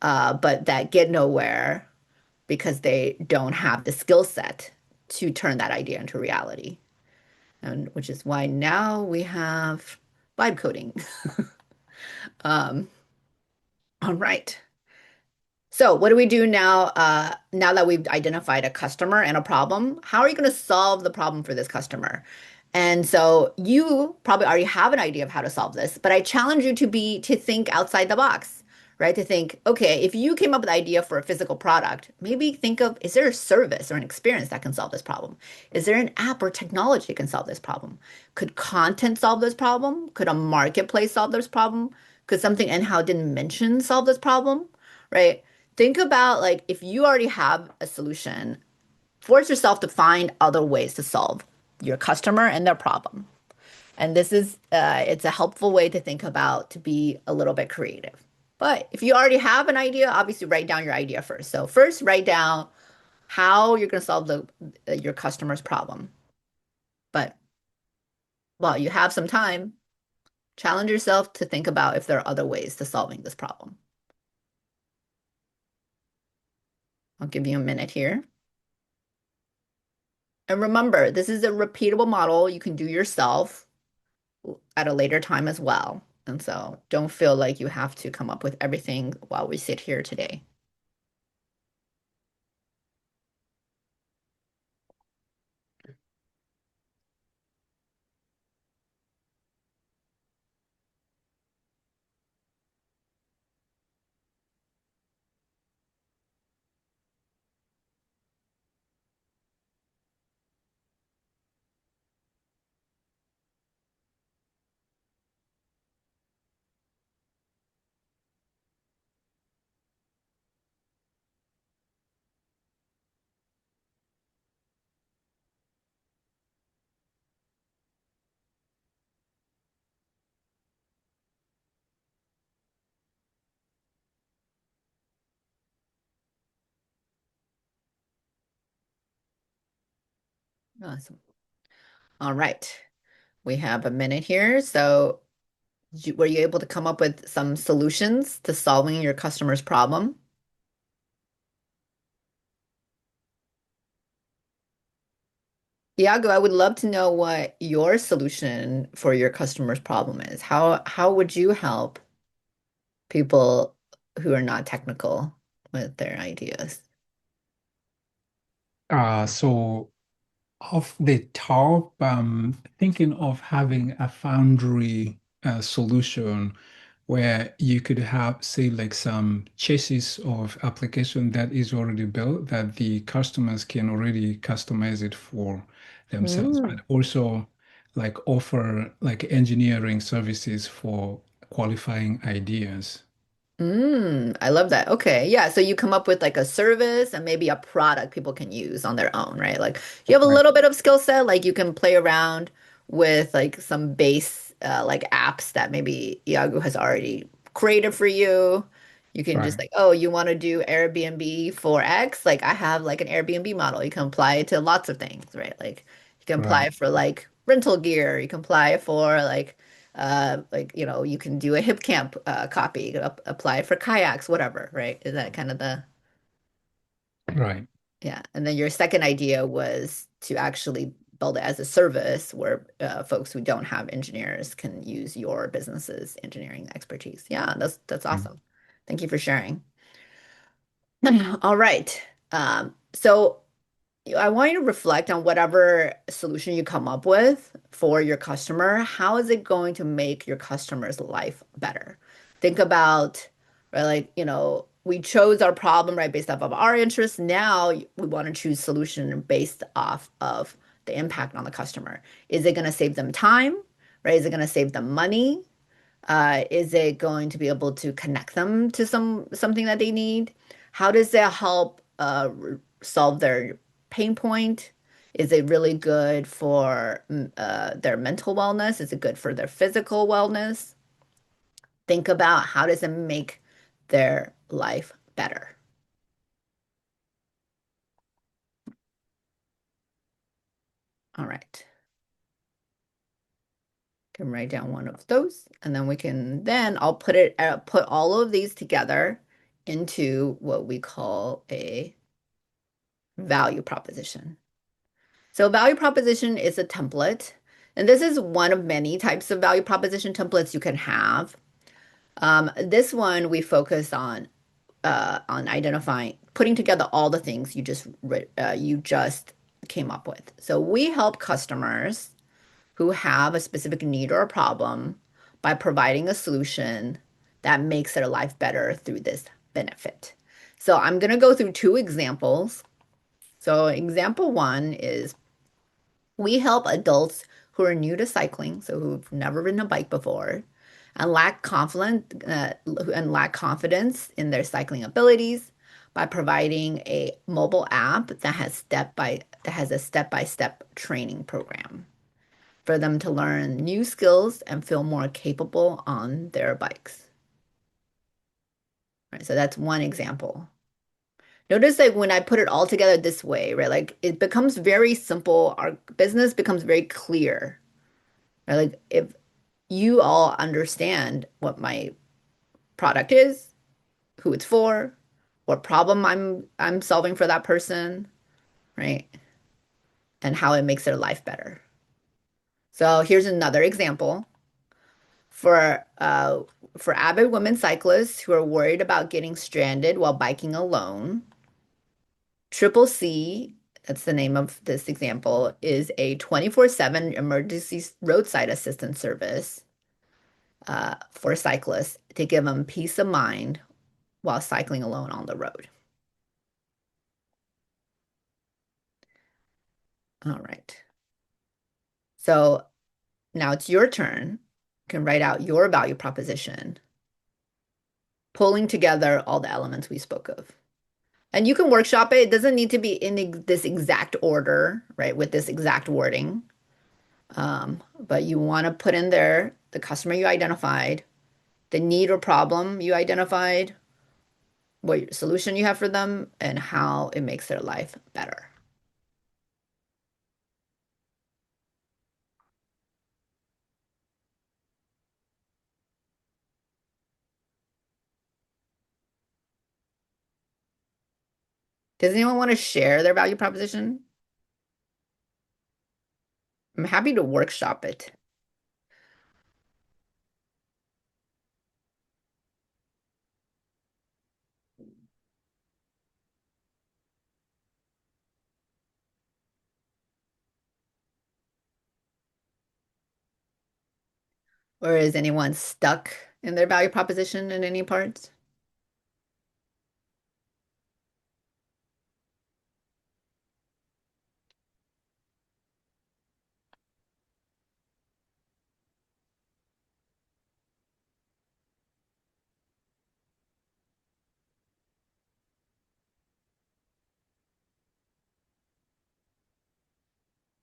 but that get nowhere because they don't have the skill set to turn that idea into reality. And which is why now we have vibe coding. Um, all right. So what do we do now? Now that we've identified a customer and a problem, how are you going to solve the problem for this customer? And so you probably already have an idea of how to solve this, but I challenge you to think outside the box, right? To think, okay, if you came up with an idea for a physical product, maybe think of, is there a service or an experience that can solve this problem? Is there an app or technology that can solve this problem? Could content solve this problem? Could a marketplace solve this problem? Could something and didn't mention solve this problem? Right? Think about like if you already have a solution, force yourself to find other ways to solve your customer and their problem. And this is it's a helpful way to think about to be a little bit creative. But if you already have an idea, obviously write down your idea first. So first write down how you're going to solve your customer's problem. But while you have some time, challenge yourself to think about if there are other ways to solving this problem. I'll give you a minute here. And remember, this is a repeatable model you can do yourself at a later time as well. And so don't feel like you have to come up with everything while we sit here today. Awesome. All right. We have a minute here. So, were you able to come up with some solutions to solving your customer's problem? Iago, I would love to know what your solution for your customer's problem is. How would you help people who are not technical with their ideas? So off the top, thinking of having a Foundry solution where you could have, say, like some chassis of application that is already built that the customers can already customize it for themselves, but Mm. also like offer like engineering services for qualifying ideas. I love that. Okay. Yeah. So you come up with like a service and maybe a product people can use on their own, right? Like you have a Right. little bit of skill set, like you can play around with like some base like apps that maybe Iago has already created for you. You can just Right. like, oh, you want to do Airbnb for X? Like I have like an Airbnb model. You can apply it to lots of things, right? Like you can Right. apply for like rental gear. You can apply for like you can do a hip camp copy, you can apply for kayaks, whatever, right? Is that kind of the Right. yeah? And then your second idea was to actually build it as a service where folks who don't have engineers can use your business's engineering expertise. Yeah, that's Mm. awesome. Thank you for sharing. All right. So I want you to reflect on whatever solution you come up with for your customer. How is it going to make your customer's life better? Think about, right, like, we chose our problem, right, based off of our interests. Now we want to choose solution based off of the impact on the customer. Is it going to save them time, right? Is it going to save them money? Is it going to be able to connect them to something that they need? How does that help solve their pain point? Is it really good for their mental wellness? Is it good for their physical wellness? Think about how does it make their life better. All right. Can write down one of those, and then I'll put all of these together into what we call a value proposition. So value proposition is a template, and this is one of many types of value proposition templates you can have. This one we focus on identifying, putting together all the things you just came up with. So we help customers who have a specific need or a problem by providing a solution that makes their life better through this benefit. So I'm going to go through two examples. So example one is we help adults who are new to cycling, so who've never ridden a bike before, and lack confidence in their cycling abilities by providing a mobile app that has a step-by-step training program for them to learn new skills and feel more capable on their bikes. Right, so that's one example. Notice like when I put it all together this way, right? Like it becomes very simple. Our business becomes very clear, right? Like if you all understand what my product is, who it's for, what problem I'm solving for that person, right? And how it makes their life better. So here's another example for avid women cyclists who are worried about getting stranded while biking alone. Triple C, that's the name of this example, is a 24/7 emergency roadside assistance service for cyclists to give them peace of mind while cycling alone on the road. All right. So now it's your turn. You can write out your value proposition, pulling together all the elements we spoke of. And you can workshop it. It doesn't need to be in this exact order, right, with this exact wording. But you want to put in there the customer you identified, the need or problem you identified, what solution you have for them, and how it makes their life better. Does anyone want to share their value proposition? I'm happy to workshop it. Or is anyone stuck in their value proposition in any parts?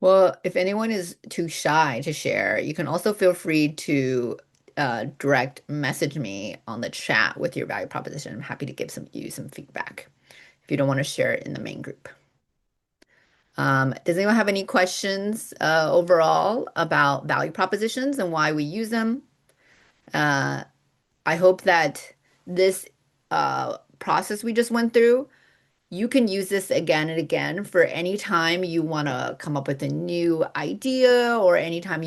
Well, if anyone is too shy to share, you can also feel free to direct message me on the chat with your value proposition. I'm happy to give some feedback if you don't want to share it in the main group. Does anyone have any questions overall about value propositions and why we use them? Uh, I hope that this process we just went through, you can use this again and again for any time you want to come up with a new idea or anytime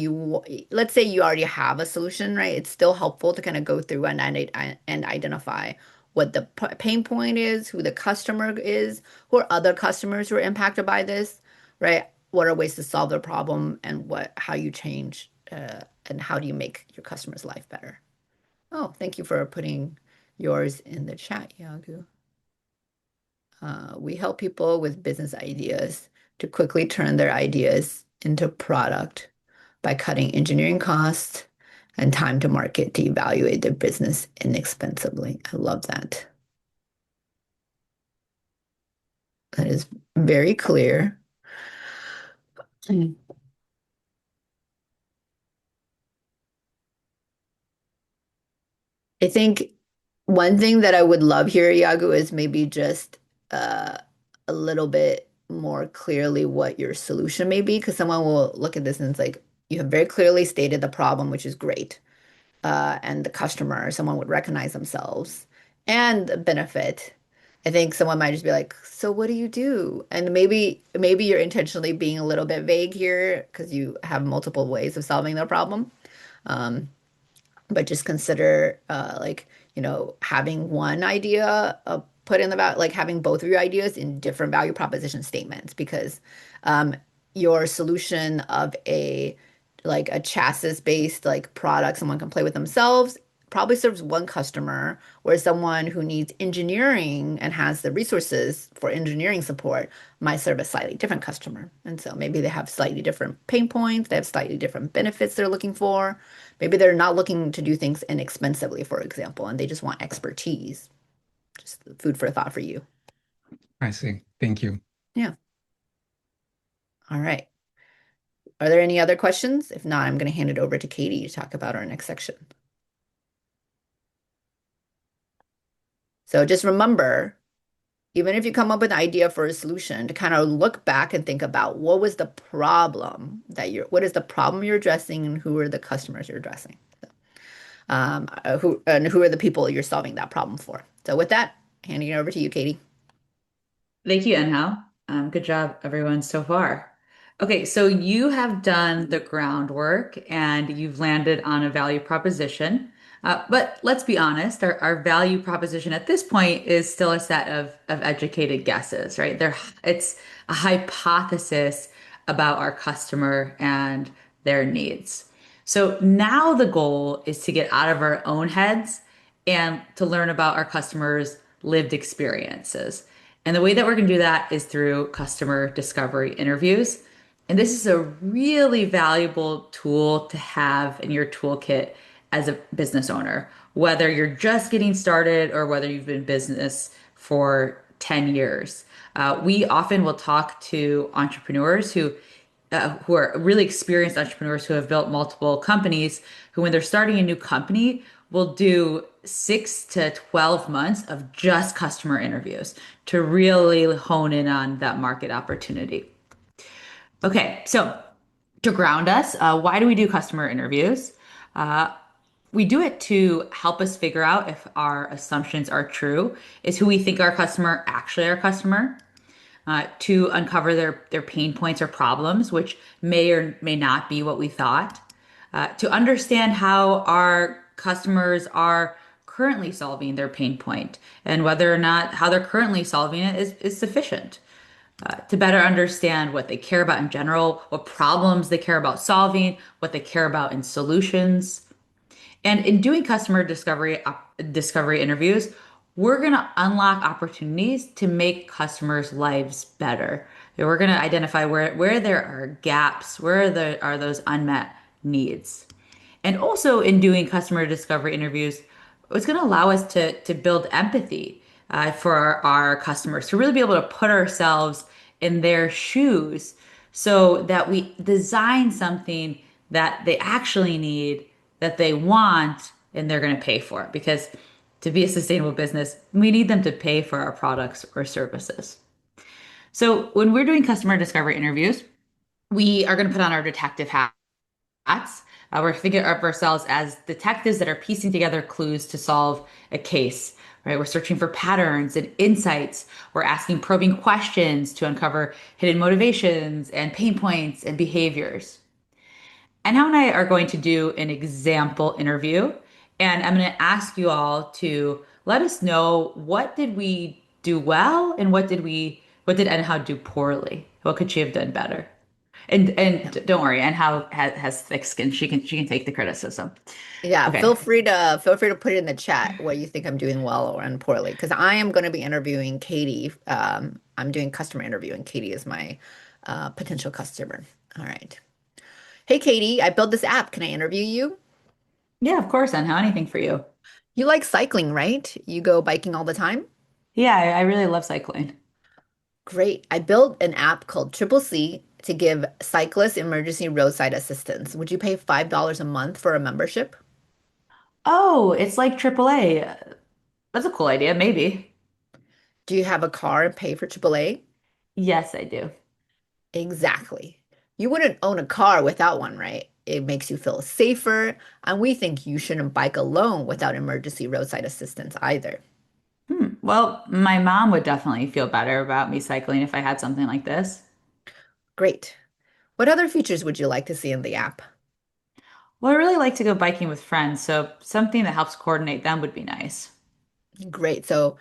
let's say you already have a solution, right? It's still helpful to kind of go through and identify what the pain point is, who the customer is, who are other customers who are impacted by this, right? What are ways to solve the problem and how you change and how do you make your customer's life better? Oh, thank you for putting yours in the chat, Yagu. We help people with business ideas to quickly turn their ideas into product by cutting engineering costs and time to market to evaluate their business inexpensively. I love that. That is very clear. Mm. I think one thing that I would love here, Yagu, is maybe just uh, a little bit more clearly what your solution may be, because someone will look at this and it's like, you have very clearly stated the problem, which is great. And the customer, someone would recognize themselves and the benefit. I think someone might just be like, "So what do you do?" And maybe you're intentionally being a little bit vague here because you have multiple ways of solving the problem. Um, but just consider having one idea put in like having both of your ideas in different value proposition statements because um, your solution of a chassis based like product someone can play with themselves probably serves one customer, whereas someone who needs engineering and has the resources for engineering support might serve a slightly different customer. And so maybe they have slightly different pain points, they have slightly different benefits they're looking for. Maybe they're not looking to do things inexpensively, for example, and they just want expertise. Just food for thought for you. I see. Thank you. Yeah. All right. Are there any other questions? If not, I'm going to hand it over to Katie to talk about our next section. So just remember, even if you come up with an idea for a solution, to kind of look back and think about what is the problem you're addressing and who are the customers you're addressing. Who are the people you're solving that problem for. So with that, handing it over to you, Katie. Thank you, Enhao. Good job, everyone, so far. Okay, so you have done the groundwork and you've landed on a value proposition. But let's be honest, our value proposition at this point is still a set of educated guesses, right? It's a hypothesis about our customer and their needs. So now the goal is to get out of our own heads and to learn about our customers' lived experiences. And the way that we're going to do that is through customer discovery interviews. And this is a really valuable tool to have in your toolkit as a business owner, whether you're just getting started or whether you've been in business for 10 years. We often will talk to entrepreneurs who are really experienced entrepreneurs who have built multiple companies, who, when they're starting a new company, will do 6 to 12 months of just customer interviews to really hone in on that market opportunity. Okay, so to ground us, why do we do customer interviews? We do it to help us figure out if our assumptions are true. Is who we think our customer actually our customer? to uncover their pain points or problems, which may or may not be what we thought, to understand how our customers are currently solving their pain point and whether or not how they're currently solving it is sufficient, to better understand what they care about in general, what problems they care about solving, what they care about in solutions. And in doing customer discovery interviews, we're going to unlock opportunities to make customers' lives better. And we're going to identify where there are gaps, where there are those unmet needs. And also in doing customer discovery interviews, it's going to allow us to build empathy for our customers, to really be able to put ourselves in their shoes so that we design something that they actually need, that they want, and they're going to pay for it. Because to be a sustainable business, we need them to pay for our products or services. So when we're doing customer discovery interviews, we are going to put on our detective hats. We're thinking of ourselves as detectives that are piecing together clues to solve a case, right? We're searching for patterns and insights. We're asking probing questions to uncover hidden motivations and pain points and behaviors. Anna and I are going to do an example interview, and I'm going to ask you all to let us know what did we do well and what did Anha do poorly? What could she have done better? And don't worry, Anha has thick skin. She can take the criticism. Yeah, Okay. feel free to put it in the chat what you think I'm doing well or and poorly because I am going to be interviewing Katie. I'm doing customer interview and Katie is my potential customer. All right. Hey Katie, I built this app. Can I interview you? Yeah, of course, Anha. Anything for you? You like cycling, right? You go biking all the time? Yeah, I really love cycling. Great. I built an app called Triple C to give cyclists emergency roadside assistance. Would you pay $5 a month for a membership? Oh, it's like AAA. That's a cool idea, maybe. Do you have a car and pay for AAA? Yes, I do. Exactly. You wouldn't own a car without one, right? It makes you feel safer, and we think you shouldn't bike alone without emergency roadside assistance either. Well, my mom would definitely feel better about me cycling if I had something like this. Great. What other features would you like to see in the app? Well, I really like to go biking with friends, so something that helps coordinate them would be nice. Great. So,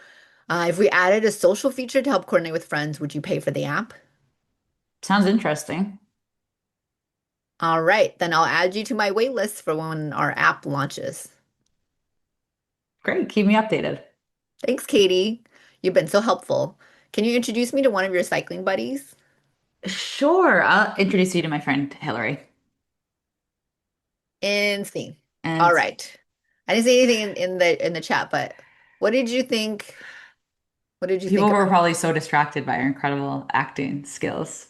if we added a social feature to help coordinate with friends, would you pay for the app? Sounds interesting. All right, then I'll add you to my wait list for when our app launches. Great. Keep me updated. Thanks, Katie. You've been so helpful. Can you introduce me to one of your cycling buddies? Sure. I'll introduce you to my friend Hillary. Insane. All And right. I didn't say anything in the chat, but what did you think? What did you people think were about? probably so distracted by her incredible acting skills.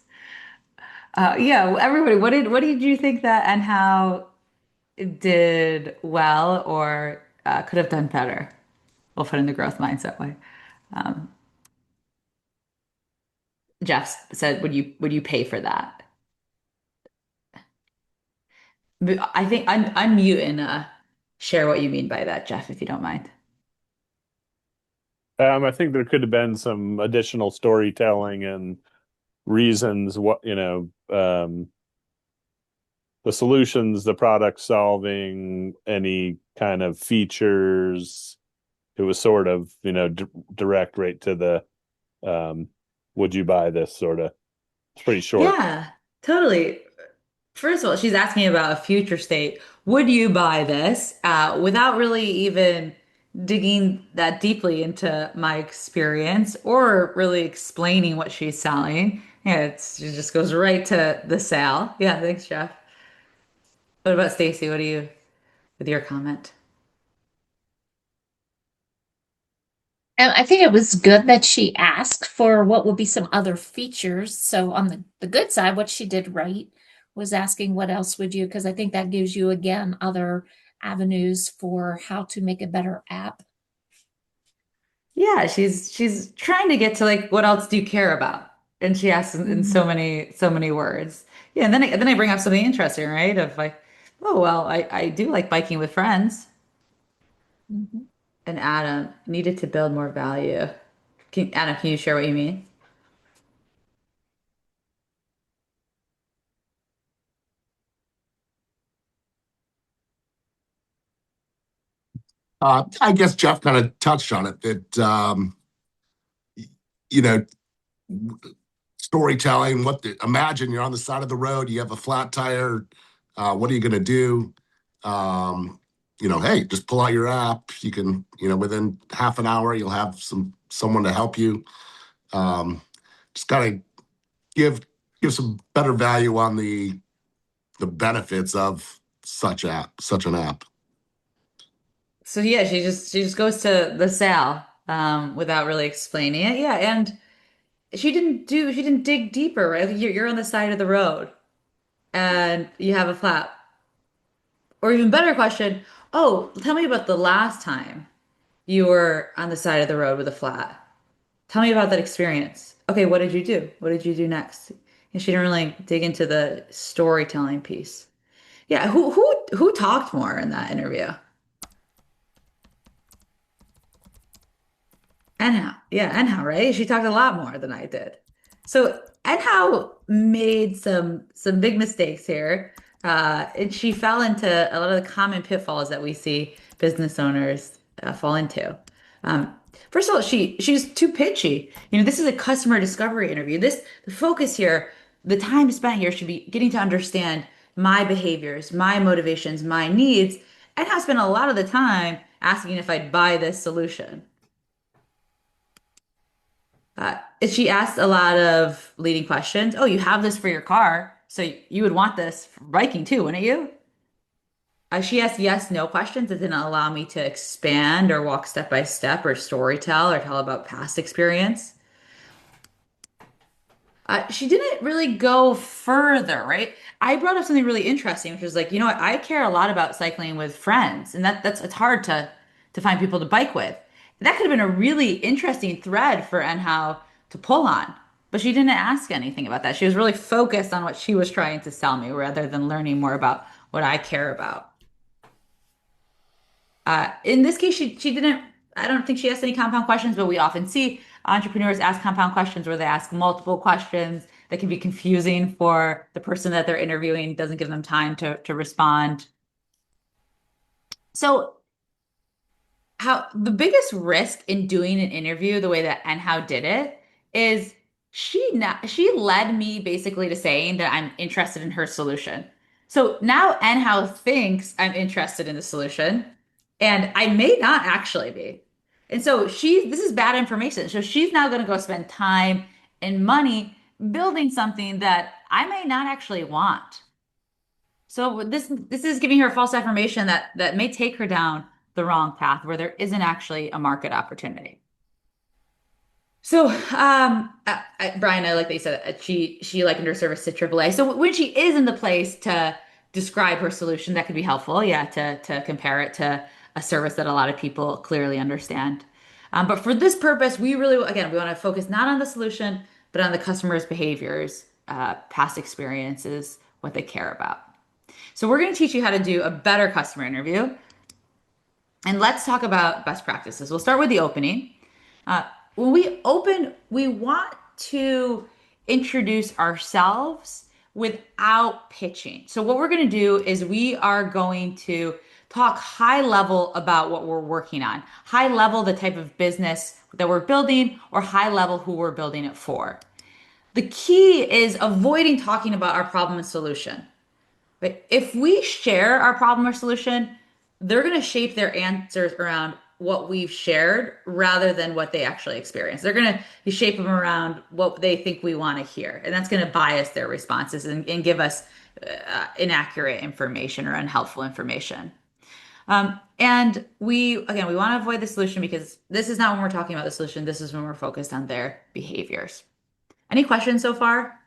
Yeah, everybody, what did you think that and how it did well or could have done better? We'll put in the growth mindset way. Um, Jeff said, would you pay for that? But I think unmute and share what you mean by that, Jeff, if you don't mind. I think there could have been some additional storytelling and reasons what, the solutions, the product solving, any kind of features. It was sort of, direct right to the would you buy this sort of. It's pretty short. Yeah, totally. First of all, she's asking about a future state. Would you buy this? Without really even digging that deeply into my experience or really explaining what she's selling. Yeah, it just goes right to the sale. Yeah, thanks, Jeff. What about Stacy? What do you with your comment? And I think it was good that she asked for what would be some other features. So on the good side, what she did right was asking what else would you, because I think that gives you again other avenues for how to make a better app. Yeah, she's trying to get to like what else do you care about? And she asks in so many words. Yeah, and then I bring up something interesting, right? Of like, oh well, I do like biking with friends. Mhm. And Adam needed to build more value. Adam, can you share what you mean? I guess Jeff kind of touched on it that, you know, storytelling. Imagine you're on the side of the road, you have a flat tire. What are you going to do? Um, hey, just pull out your app. You can, within half an hour, you'll have someone to help you. Um, just got to give some better value on the benefits of such an app. So yeah, she just goes to the sale without really explaining it. Yeah, and she didn't dig deeper, right? You're on the side of the road and you have a flat. Or even better question, oh, tell me about the last time you were on the side of the road with a flat. Tell me about that experience. Okay, what did you do? What did you do next? And she didn't really dig into the storytelling piece. Yeah, who talked more in that interview? Anyhow, yeah, anyhow, right? She talked a lot more than I did. So anyhow made some big mistakes here. And she fell into a lot of the common pitfalls that we see business owners fall into. Um, First of all, she's too pitchy. This is a customer discovery interview. The focus here, the time spent here should be getting to understand my behaviors, my motivations, my needs, and I spent a lot of the time asking if I'd buy this solution. She asked a lot of leading questions. Oh, you have this for your car, so you would want this for biking too, wouldn't you? She asked yes, no questions. It didn't allow me to expand or walk step by step or story tell or tell about past experience. She didn't really go further, right? I brought up something really interesting, which was like, what? I care a lot about cycling with friends, and it's hard to find people to bike with. That could have been a really interesting thread for Enhow to pull on, but she didn't ask anything about that. She was really focused on what she was trying to sell me rather than learning more about what I care about. In this case, she didn't, I don't think she asked any compound questions, but we often see entrepreneurs ask compound questions where they ask multiple questions that can be confusing for the person that they're interviewing, doesn't give them time to respond. So how the biggest risk in doing an interview the way that and how did it is she led me basically to saying that I'm interested in her solution. So now Enhow thinks I'm interested in the solution, and I may not actually be. And so this is bad information. So she's now going to go spend time and money building something that I may not actually want. So this is giving her false affirmation that may take her down the wrong path where there isn't actually a market opportunity. So, Brian, I like that you said that she likened her service to AAA. So when she is in the place to describe her solution, that could be helpful. Yeah, to compare it to a service that a lot of people clearly understand. But for this purpose, we want to focus not on the solution, but on the customer's behaviors, past experiences, what they care about. So we're going to teach you how to do a better customer interview. And let's talk about best practices. We'll start with the opening. When we open, we want to introduce ourselves without pitching. So what we're going to do is we are going to talk high level about what we're working on, high level the type of business that we're building, or high level who we're building it for. The key is avoiding talking about our problem and solution. But if we share our problem or solution, they're going to shape their answers around what we've shared rather than what they actually experience. They're going to shape them around what they think we want to hear. And that's going to bias their responses and give us inaccurate information or unhelpful information. And we want to avoid the solution because this is not when we're talking about the solution. This is when we're focused on their behaviors. Any questions so far?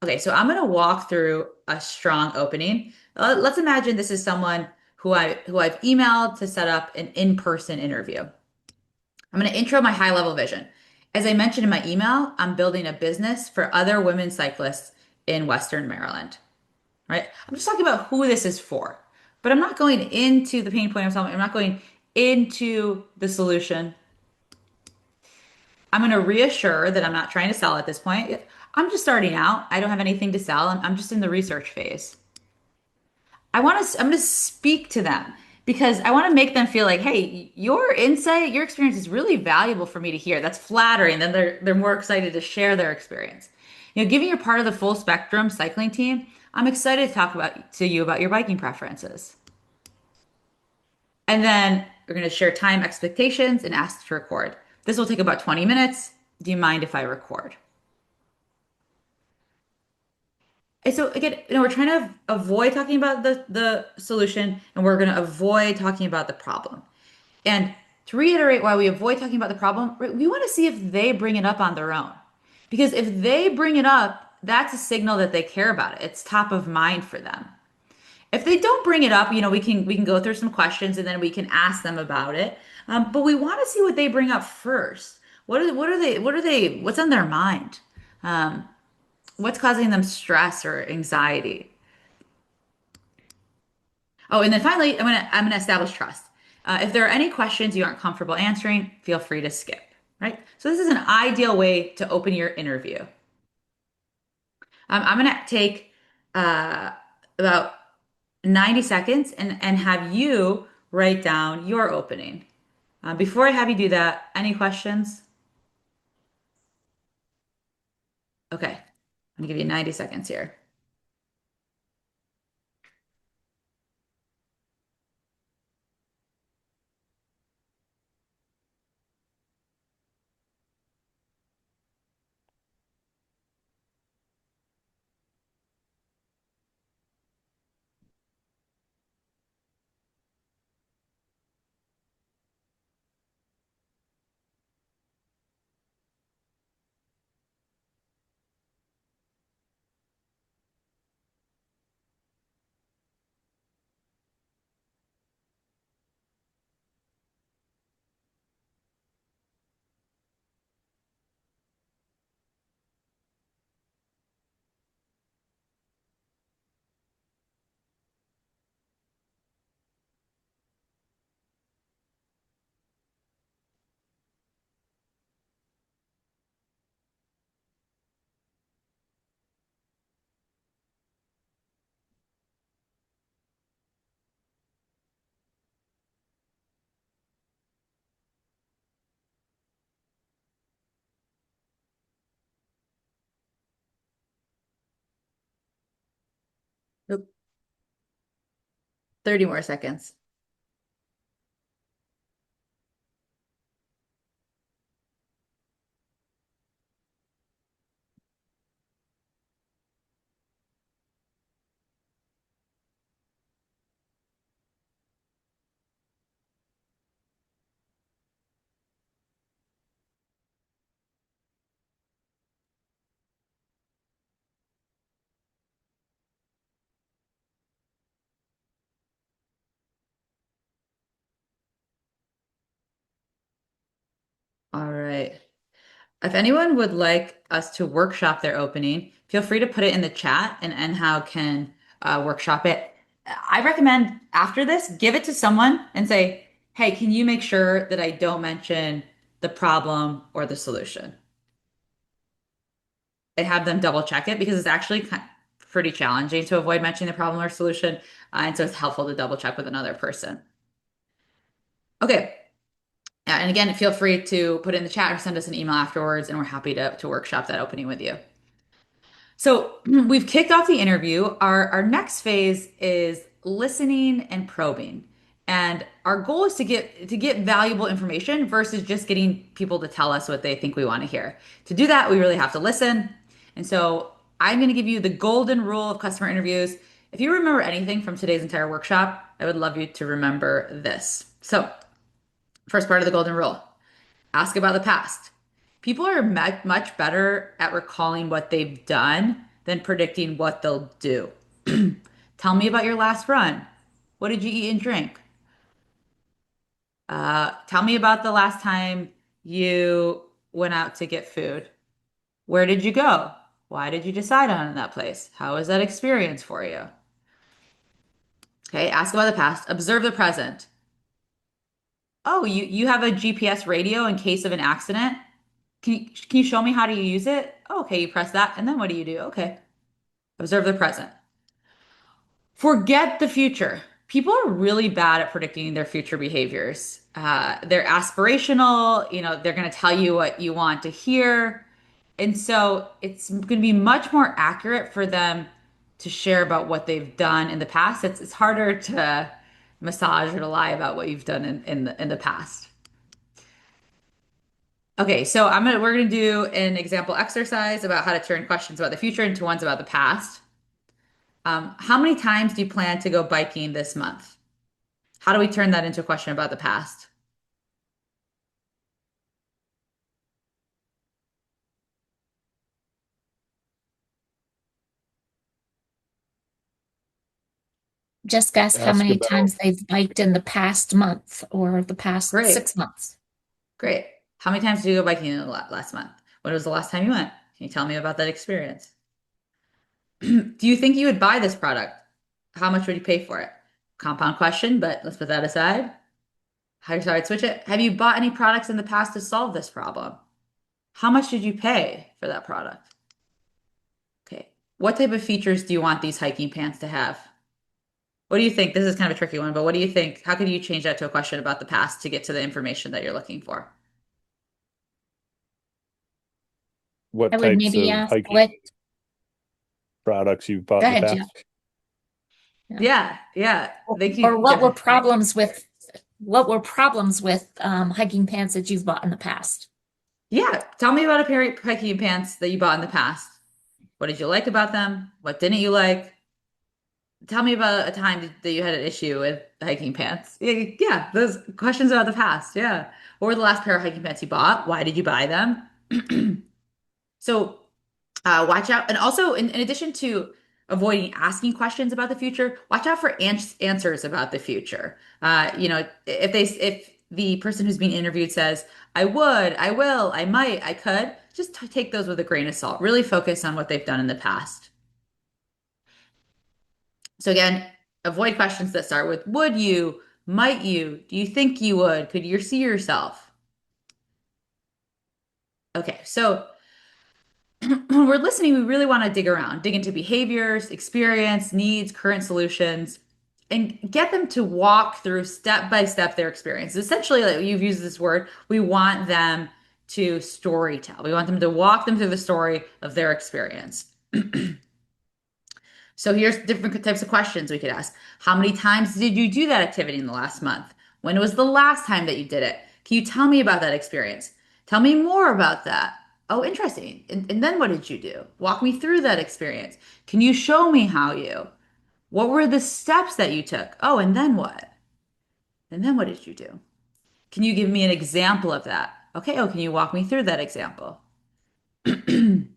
Okay, so I'm going to walk through a strong opening. Let's imagine this is someone who I've emailed to set up an in-person interview. I'm going to intro my high-level vision. As I mentioned in my email, I'm building a business for other women cyclists in Western Maryland. Right? I'm just talking about who this is for, but I'm not going into the pain point I'm solving. I'm not going into the solution. I'm going to reassure that I'm not trying to sell at this point. I'm just starting out. I don't have anything to sell. I'm just in the research phase. I'm going to speak to them because I want to make them feel like, hey, your insight, your experience is really valuable for me to hear. That's flattering. Then they're more excited to share their experience. Given you're part of the full spectrum cycling team, I'm excited to talk about to you about your biking preferences. And then we're going to share time expectations and ask to record. This will take about 20 minutes. Do you mind if I record? And so again, we're trying to avoid talking about the solution and we're going to avoid talking about the problem. And to reiterate why we avoid talking about the problem, we want to see if they bring it up on their own. Because if they bring it up, that's a signal that they care about it. It's top of mind for them. If they don't bring it up, we can go through some questions and then we can ask them about it. But we want to see what they bring up first. What's on their mind? Um, what's causing them stress or anxiety? Oh, and then finally, I'm gonna establish trust. If there are any questions you aren't comfortable answering, feel free to skip. Right? So this is an ideal way to open your interview. I'm gonna take uh, about 90 seconds and have you write down your opening. Before I have you do that, any questions? Okay, I'm gonna give you 90 seconds here. Nope. 30 more seconds. All right. If anyone would like us to workshop their opening, feel free to put it in the chat and how can workshop it. I recommend after this, give it to someone and say, hey, can you make sure that I don't mention the problem or the solution? And have them double check it because it's actually pretty challenging to avoid mentioning the problem or solution. And so it's helpful to double check with another person. Okay. Yeah, and again, feel free to put it in the chat or send us an email afterwards, and we're happy to workshop that opening with you. So we've kicked off the interview. Our next phase is listening and probing. And our goal is to get valuable information versus just getting people to tell us what they think we want to hear. To do that, we really have to listen. And so I'm going to give you the golden rule of customer interviews. If you remember anything from today's entire workshop, I would love you to remember this. So, first part of the golden rule, ask about the past. People are much better at recalling what they've done than predicting what they'll do. Tell me about your last run. What did you eat and drink? Tell me about the last time you went out to get food. Where did you go? Why did you decide on that place? How was that experience for you? Okay, ask about the past. Observe the present. Oh, you have a GPS radio in case of an accident? Can you show me how to use it? Oh, okay, you press that, and then what do you do? Okay. Observe the present. Forget the future. People are really bad at predicting their future behaviors. They're aspirational, they're going to tell you what you want to hear. And so it's going to be much more accurate for them to share about what they've done in the past. It's harder to massage or to lie about what you've done in the past. Okay, so we're gonna do an example exercise about how to turn questions about the future into ones about the past. How many times do you plan to go biking this month? How do we turn that into a question about the past? Just ask how Ask many about times they've biked in the past month or the past Great, 6 months. great. How many times did you go biking in the last month? When was the last time you went? Can you tell me about that experience? Do you think you would buy this product? How much would you pay for it? Compound question, but let's put that aside. Sorry, switch it. Have you bought any products in the past to solve this problem? How much did you pay for that product? Okay. What type of features do you want these hiking pants to have? What do you think? This is kind of a tricky one, but what do you think? How could you change that to a question about the past to get to the information that you're looking for? what I would types maybe of ask hiking what, products you've bought go in the ahead, Jeff. past. Yeah. Yeah, yeah. Thank Or you, Jeff. what were problems with hiking pants that you've bought in the past? Yeah, tell me about a pair of hiking pants that you bought in the past. What did you like about them? What didn't you like? Tell me about a time that you had an issue with hiking pants. Yeah, yeah, those questions about the past. Yeah. What were the last pair of hiking pants you bought? Why did you buy them? So watch out. And also, in addition to avoiding asking questions about the future, watch out for answers about the future. If the person who's being interviewed says, I would, I will, I might, I could, just take those with a grain of salt. Really focus on what they've done in the past. So again, avoid questions that start with would you, might you, do you think you would, could you see yourself? Okay, so when we're listening, we really want to dig into behaviors, experience, needs, current solutions, and get them to walk through step by step their experience. Essentially, like you've used this word, we want them to story tell. We want them to walk them through the story of their experience. So here's different types of questions we could ask. How many times did you do that activity in the last month? When was the last time that you did it? Can you tell me about that experience? Tell me more about that. Oh, interesting. And then what did you do? Walk me through that experience. Can you show me how you? What were the steps that you took? Oh, and then what? And then what did you do? Can you give me an example of that? Okay, oh, can you walk me through that example? We're going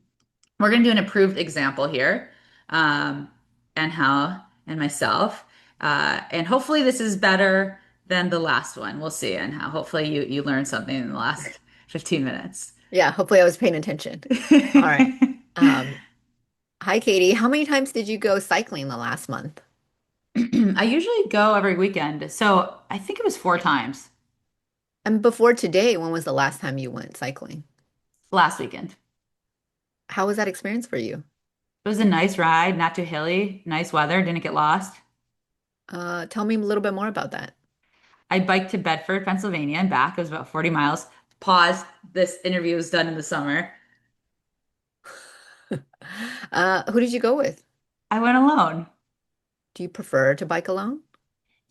to do an approved example here, um, and myself. And hopefully this is better than the last one. We'll see. And how hopefully you learned something in the last 15 minutes. Yeah, hopefully I was paying attention. All right. Um, Hi, Katie. How many times did you go cycling the last month? I usually go every weekend. So I think it was 4 times And before today, when was the last time you went cycling? last weekend. How was that experience for you? It was a nice ride, not too hilly, nice weather, didn't get lost. Tell me a little bit more about that. I biked to Bedford, Pennsylvania and back. It was about 40 miles. Pause. This interview was done in the summer. Who did you go with? I went alone. Do you prefer to bike alone?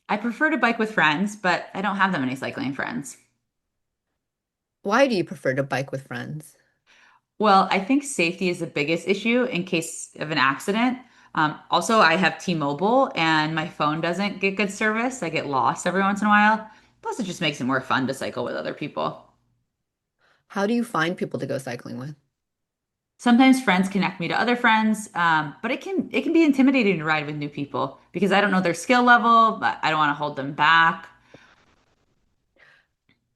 I prefer to bike with friends, but I don't have that many cycling friends. Why do you prefer to bike with friends? Well, I think safety is the biggest issue in case of an accident. Also, I have T-Mobile and my phone doesn't get good service. I get lost every once in a while. Plus, it just makes it more fun to cycle with other people. How do you find people to go cycling with? Sometimes friends connect me to other friends, but it can be intimidating to ride with new people because I don't know their skill level, but I don't want to hold them back.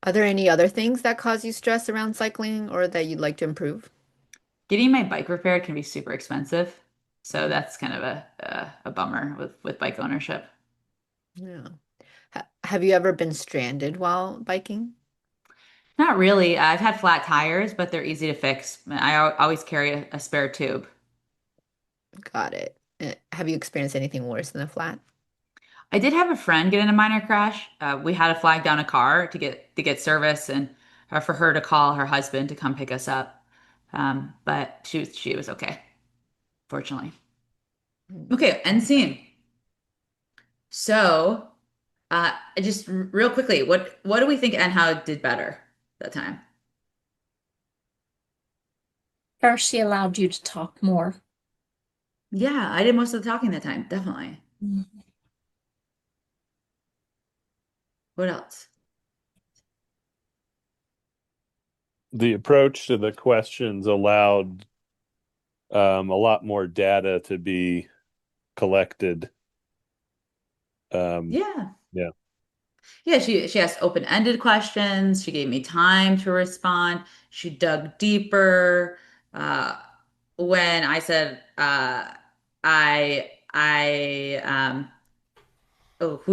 Are there any other things that cause you stress around cycling or that you'd like to improve? Getting my bike repaired can be super expensive, so that's kind of a bummer with bike ownership. Yeah. Have you ever been stranded while biking? Not really. I've had flat tires, but they're easy to fix. I always carry a spare tube. Got it. Have you experienced anything worse than a flat? I did have a friend get in a minor crash. We had to flag down a car to get service and for her to call her husband to come pick us up. But she was okay, fortunately. Mm. Okay, end scene. So, just real quickly, what do we think and how did better that time? First, she allowed you to talk more. Yeah, I did most of the talking that time, definitely. What else? The approach to the questions allowed a lot more data to be collected. Um, Yeah. yeah. Yeah, she asked open-ended questions. She gave me time to respond. She dug deeper. Uh, when I said oh,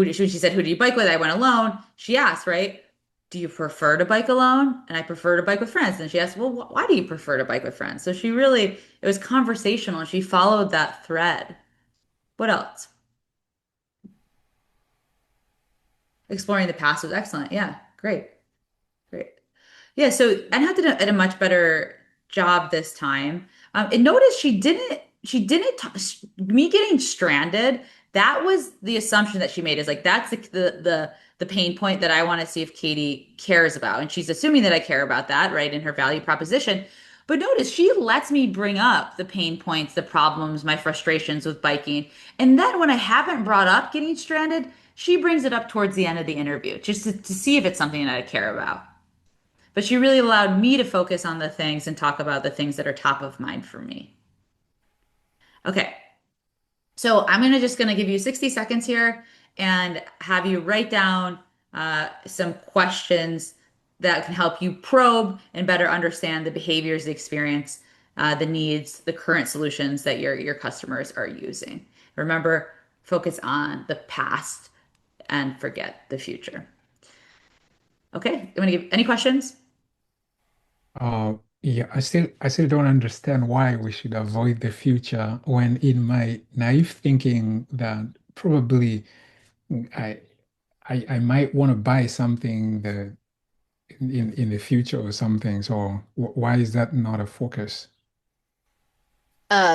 she said, who do you bike with? I went alone. She asked, right? Do you prefer to bike alone? And I prefer to bike with friends. And she asked, well, why do you prefer to bike with friends? So it was conversational and she followed that thread. What else? Exploring the past was excellent. Yeah, great. Great. Yeah, so Anna did a much better job this time. And notice she didn't me getting stranded. That was the assumption that she made is like that's the pain point that I want to see if Katie cares about, and she's assuming that I care about that, right, in her value proposition. But notice she lets me bring up the pain points, the problems, my frustrations with biking, and then when I haven't brought up getting stranded, she brings it up towards the end of the interview, just to see if it's something that I care about. But she really allowed me to focus on the things and talk about the things that are top of mind for me. Okay, so I'm just gonna give you 60 seconds here and have you write down some questions that can help you probe and better understand the behaviors, the experience, the needs, the current solutions that your customers are using. Remember, focus on the past and forget the future. Okay, I'm gonna give any questions? Uh, yeah, I still don't understand why we should avoid the future when in my naive thinking that probably I I might want to buy something that in the future or something. So why is that not a focus?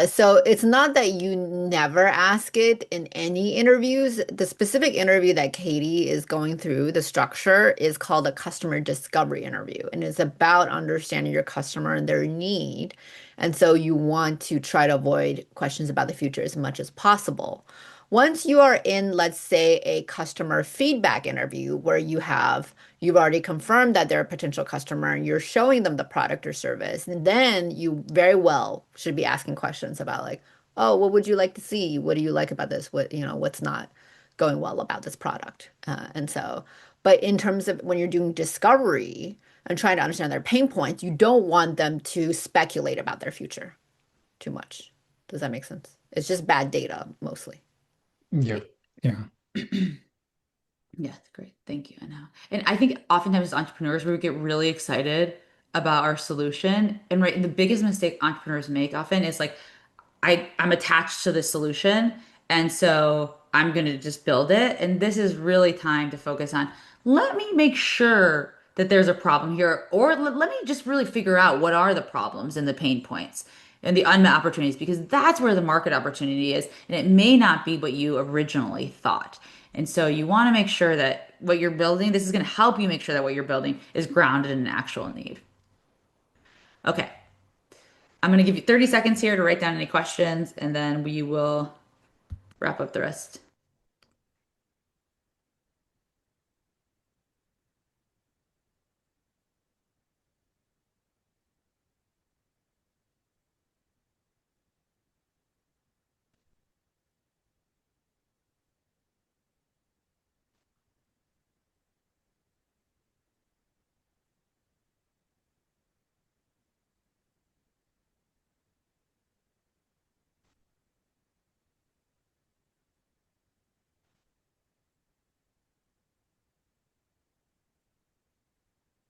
So it's not that you never ask it in any interviews. The specific interview that Katie is going through, the structure is called a customer discovery interview, and it's about understanding your customer and their need. And so you want to try to avoid questions about the future as much as possible. Once you are in, let's say, a customer feedback interview where you've already confirmed that they're a potential customer and you're showing them the product or service, and then you very well should be asking questions about like, oh, what would you like to see? What do you like about this? What's not going well about this product? But in terms of when you're doing discovery and trying to understand their pain points, you don't want them to speculate about their future too much. Does that make sense? It's just bad data mostly. Yeah, yeah. Yes, great. Thank you, Anna. And I think oftentimes as entrepreneurs, we get really excited about our solution. And the biggest mistake entrepreneurs make often is like, I'm attached to the solution, and so I'm gonna just build it. And this is really time to focus on, let me make sure that there's a problem here, or let me just really figure out what are the problems and the pain points and the unmet opportunities, because that's where the market opportunity is, and it may not be what you originally thought. And so you want to make sure that what you're building, this is going to help you make sure that what you're building is grounded in an actual need. Okay, I'm going to give you 30 seconds here to write down any questions, and then we will wrap up the rest.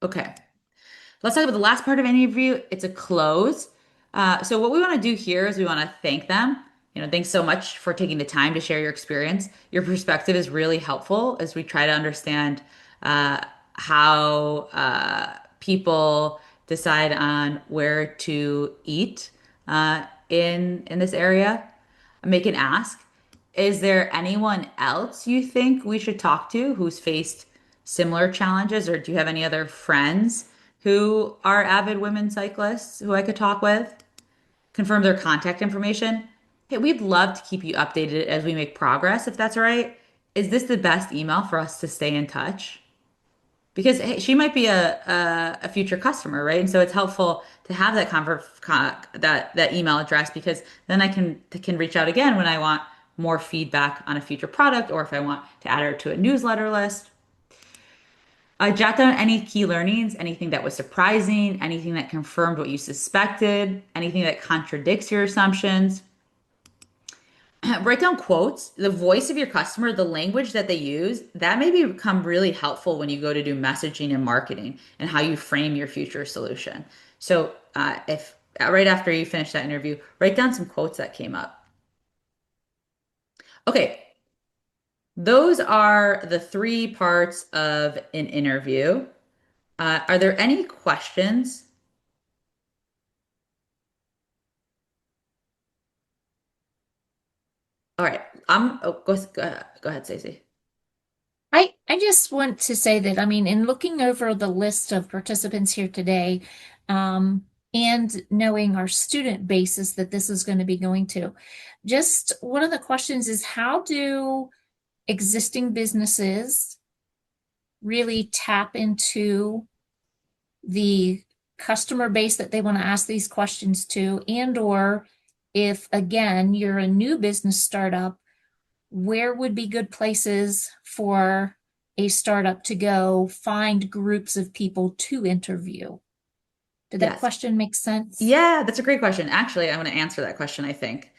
Okay, let's talk about the last part of any interview. It's a close. So what we want to do here is we want to thank them Thanks so much for taking the time to share your experience. Your perspective is really helpful as we try to understand uh, how people decide on where to eat in this area. Make an ask. Is there anyone else you think we should talk to who's faced similar challenges, or do you have any other friends who are avid women cyclists who I could talk with? Confirm their contact information. Hey, we'd love to keep you updated as we make progress, if that's all right. Is this the best email for us to stay in touch? Because hey, she might be a future customer, right? And so it's helpful to have that email address because then I can reach out again when I want more feedback on a future product or if I want to add her to a newsletter list. Jot down any key learnings, anything that was surprising, anything that confirmed what you suspected, anything that contradicts your assumptions. Write down quotes, the voice of your customer, the language that they use. That may become really helpful when you go to do messaging and marketing and how you frame your future solution. So, if right after you finish that interview, write down some quotes that came up. Okay, those are the three parts of an interview. Are there any questions? All right, go ahead, Stacey. I just want to say that, I mean, in looking over the list of participants here today, and knowing our student basis that this is going to be going to, just one of the questions is how do existing businesses really tap into the customer base that they want to ask these questions to, and or if again you're a new business startup, where would be good places for a startup to go find groups of people to interview? Did that Yes. question make sense? Yeah, that's a great question. Actually, I'm going to answer that question, I think.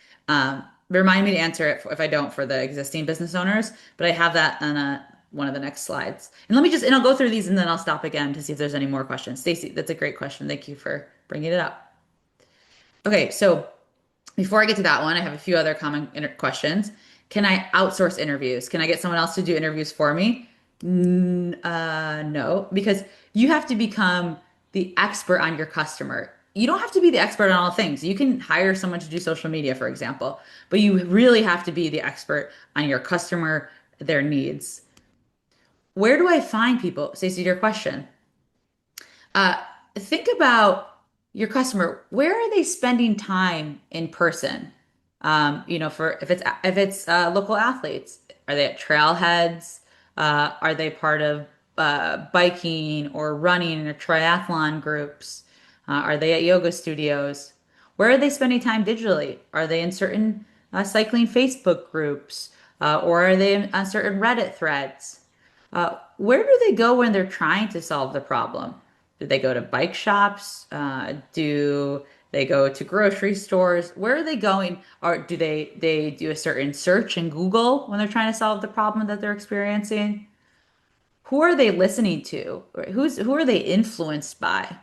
Remind me to answer it if I don't for the existing business owners, but I have that on one of the next slides. And and I'll go through these and then I'll stop again to see if there's any more questions. Stacey, that's a great question. Thank you for bringing it up. Okay, so before I get to that one, I have a few other common questions. Can I outsource interviews? Can I get someone else to do interviews for me? No, because you have to become the expert on your customer. You don't have to be the expert on all things. You can hire someone to do social media, for example, but you really have to be the expert on your customer, their needs. Where do I find people? Stacey, your question. Uh, think about your customer. Where are they spending time in person? For if it's local athletes, are they at trailheads? Are they part of biking or running or triathlon groups? Are they at yoga studios? Where are they spending time digitally? Are they in certain cycling Facebook groups, or are they on certain Reddit threads? Where do they go when they're trying to solve the problem? Do they go to bike shops? Do they go to grocery stores? Where are they going? Or do they do a certain search in Google when they're trying to solve the problem that they're experiencing? Who are they listening to? Who are they influenced by?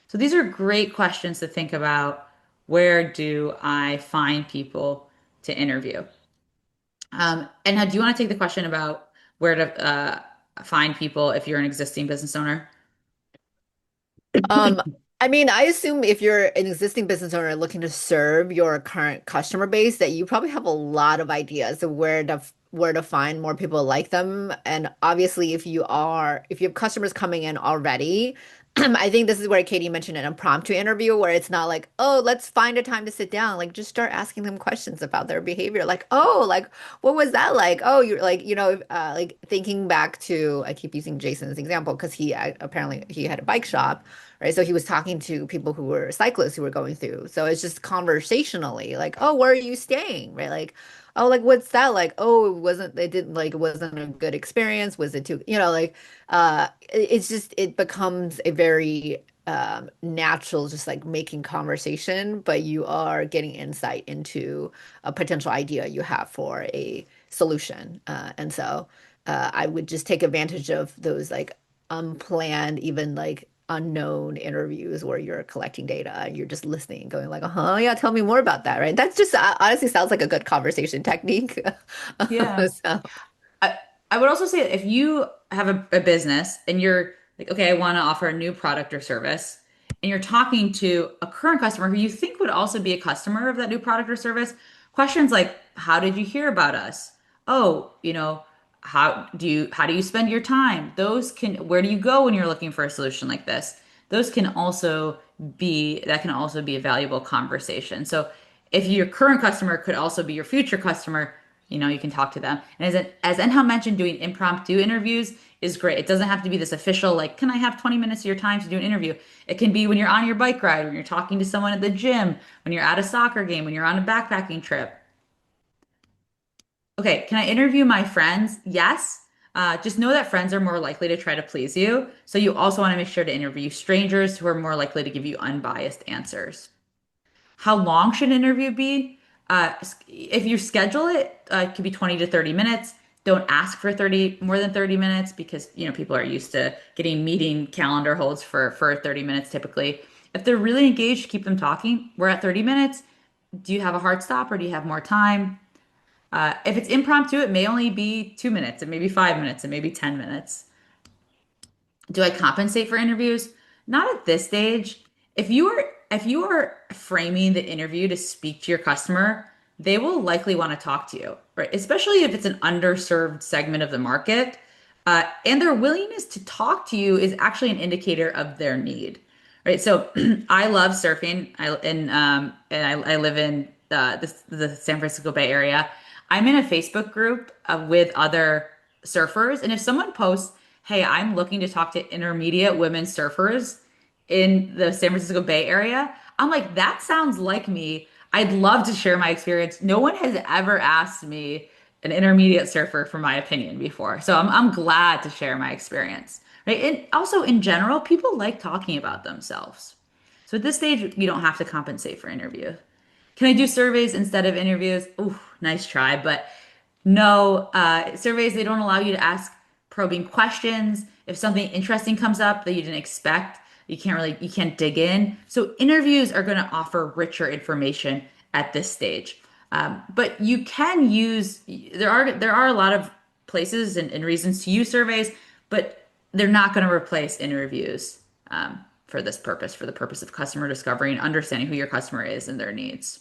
So these are great questions to think about. Where do I find people to interview? And do you want to take the question about where to find people if you're an existing business owner? Um, I mean, I assume if you're an existing business owner looking to serve your current customer base, that you probably have a lot of ideas of where to find more people like them. And obviously, if you have customers coming in already, I think this is where Katie mentioned an impromptu interview where it's not like, oh, let's find a time to sit down. Like, just start asking them questions about their behavior. Like, oh, like, what was that like? Oh, you're like, like thinking back to, I keep using Jason's example because apparently he had a bike shop, right? So he was talking to people who were cyclists who were going through. So it's just conversationally like, oh, where are you staying? Right? Like, oh, like what's that like? Oh, it wasn't a good experience. Was it too, like it's just it becomes a very natural, just like making conversation, but you are getting insight into a potential idea you have for a solution. And so I would just take advantage of those like unplanned, even like unknown interviews where you're collecting data and you're just listening, going like, "Uh-huh, yeah, tell me more about that," right? That's just honestly sounds like a good conversation technique. Yeah. So, I, I would also say if you have a business and you're like, okay, I want to offer a new product or service, and you're talking to a current customer who you think would also be a customer of that new product or service, questions like, how did you hear about us? Oh, how do you spend your time? Where do you go when you're looking for a solution like this? Those can also that can also be a valuable conversation. So if your current customer could also be your future customer, you can talk to them. And as Enham mentioned, doing impromptu interviews is great. It doesn't have to be this official, like, can I have 20 minutes of your time to do an interview? It can be when you're on your bike ride, when you're talking to someone at the gym, when you're at a soccer game, when you're on a backpacking trip. Okay, can I interview my friends? Yes. Just know that friends are more likely to try to please you. So you also want to make sure to interview strangers who are more likely to give you unbiased answers. How long should an interview be? If you schedule it, it could be 20 to 30 minutes. Don't ask for more than 30 minutes because, people are used to getting meeting calendar holds for 30 minutes typically. If they're really engaged, keep them talking. We're at 30 minutes. Do you have a hard stop or do you have more time? If it's impromptu, it may only be 2 minutes, it may be 5 minutes, it may be 10 minutes. Do I compensate for interviews? Not at this stage. If you are framing the interview to speak to your customer, they will likely want to talk to you, right? Especially if it's an underserved segment of the market. And their willingness to talk to you is actually an indicator of their need, right? So I love surfing. I live in the San Francisco Bay Area. I'm in a Facebook group with other surfers, and if someone posts, "Hey, I'm looking to talk to intermediate women surfers in the San Francisco Bay Area," I'm like, that sounds like me. I'd love to share my experience. No one has ever asked me, an intermediate surfer, for my opinion before. So I'm glad to share my experience. Right. And also in general, people like talking about themselves. So at this stage, you don't have to compensate for interview. Can I do surveys instead of interviews? Ooh, nice try. But no, surveys, they don't allow you to ask probing questions. If something interesting comes up that you didn't expect, you can't dig in. So interviews are going to offer richer information at this stage. But you can there are a lot of places and reasons to use surveys, but they're not going to replace interviews for the purpose of customer discovery and understanding who your customer is and their needs.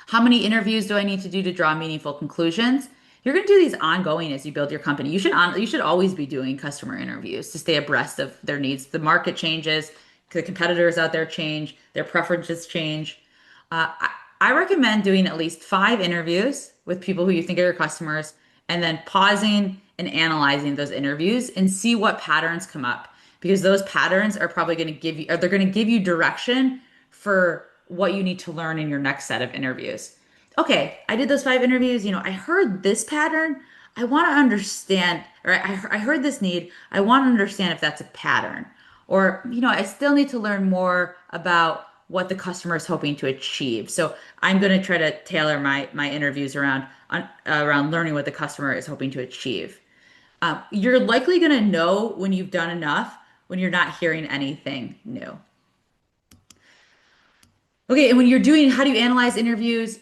How many interviews do I need to do to draw meaningful conclusions? You're going to do these ongoing as you build your company. You should always be doing customer interviews to stay abreast of their needs. The market changes, the competitors out there change, their preferences change. I recommend doing at least 5 interviews with people who you think are your customers, and then pausing and analyzing those interviews and see what patterns come up, because those patterns are probably going to they're going to give you direction for what you need to learn in your next set of interviews. Okay, I did those 5 interviews. I heard this pattern. I want to understand, or I heard this need. I want to understand if that's a pattern. Or, I still need to learn more about what the customer is hoping to achieve. So I'm going to try to tailor my interviews around learning what the customer is hoping to achieve. You're likely going to know when you've done enough when you're not hearing anything new. Okay, and when you're doing, how do you analyze interviews?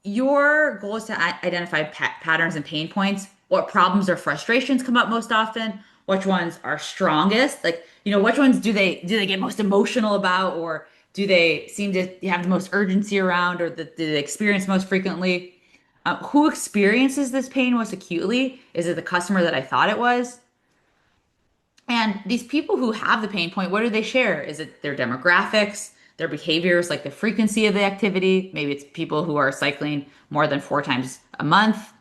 Your goal is to identify patterns and pain points. What problems or frustrations come up most often? Which ones are strongest? Like, which ones do they get most emotional about, or do they seem to have the most urgency around, or do they experience most frequently? Who experiences this pain most acutely? Is it the customer that I thought it was? And these people who have the pain point, what do they share? Is it their demographics, their behaviors, like the frequency of the activity? Maybe it's people who are cycling more than 4 times a month.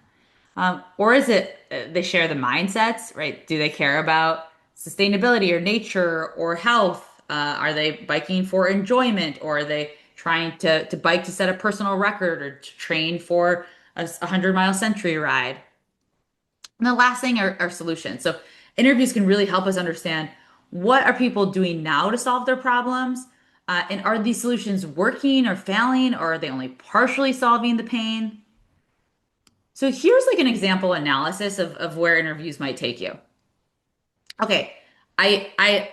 Or is it they share the mindsets, right? Do they care about sustainability or nature or health? Are they biking for enjoyment, or are they trying to bike to set a personal record or to train for a 100-mile century ride? And the last thing are solutions. So interviews can really help us understand, what are people doing now to solve their problems? And are these solutions working or failing, or are they only partially solving the pain? So here's like an example analysis of where interviews might take you. Okay, I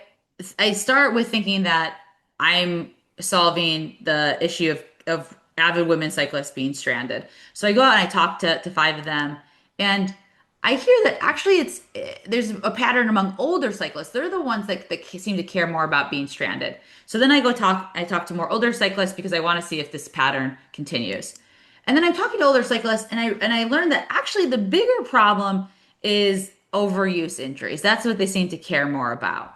I start with thinking that I'm solving the issue of avid women cyclists being stranded. So I go out and I talk to five of them, and I hear that actually there's a pattern among older cyclists. They're the ones that seem to care more about being stranded. So then I talk to more older cyclists because I want to see if this pattern continues. And then I'm talking to older cyclists, and I learned that actually the bigger problem is overuse injuries. That's what they seem to care more about.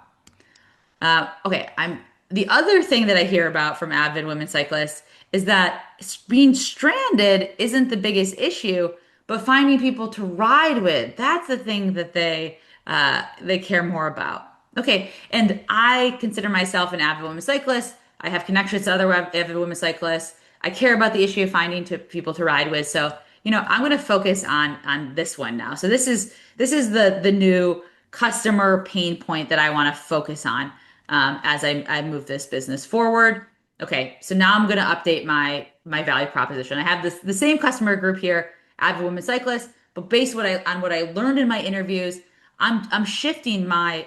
Okay, I'm the other thing that I hear about from avid women cyclists is that being stranded isn't the biggest issue, but finding people to ride with, that's the thing that they care more about. Okay, and I consider myself an avid women cyclist. I have connections to other avid women cyclists. I care about the issue of finding people to ride with. So, I'm going to focus on this one now. So this is the new customer pain point that I want to focus on as I move this business forward. Okay, so now I'm going to update my value proposition. I have the same customer group here, avid women cyclists, but based on what I learned in my interviews, I'm shifting my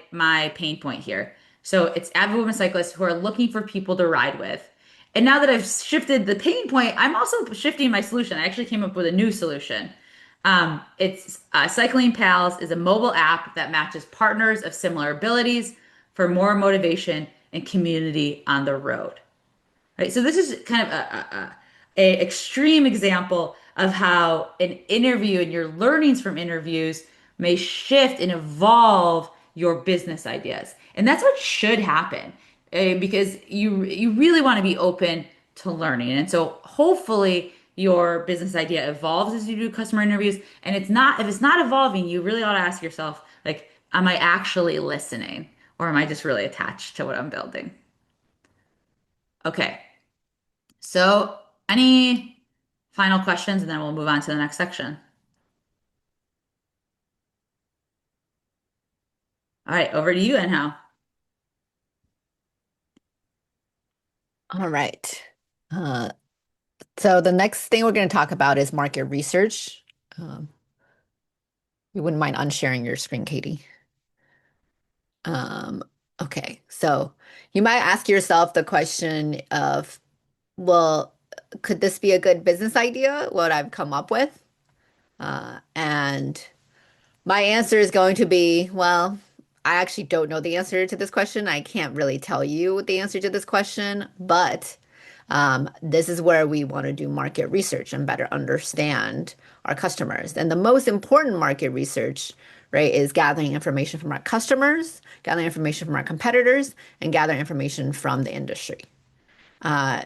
pain point here. So it's avid women cyclists who are looking for people to ride with. And now that I've shifted the pain point, I'm also shifting my solution. I actually came up with a new solution. It's Cycling Pals is a mobile app that matches partners of similar abilities for more motivation and community on the road. Right. So this is kind of a extreme example of how an interview and your learnings from interviews may shift and evolve your business ideas. And that's what should happen because you really want to be open to learning. And so hopefully your business idea evolves as you do customer interviews. And if it's not evolving, you really ought to ask yourself, like, am I actually listening? Or am I just really attached to what I'm building? Okay. So, any final questions, and then we'll move on to the next section. All right, over to you, Anhao. All right. Uh, so the next thing we're going to talk about is market research. You wouldn't mind unsharing your screen, Katie. Um, okay, so you might ask yourself the question of, well, could this be a good business idea, what I've come up with? And my answer is going to be, well, I actually don't know the answer to this question. I can't really tell you the answer to this question, but this is where we want to do market research and better understand our customers. And the most important market research, right, is gathering information from our customers, gathering information from our competitors, and gathering information from the industry.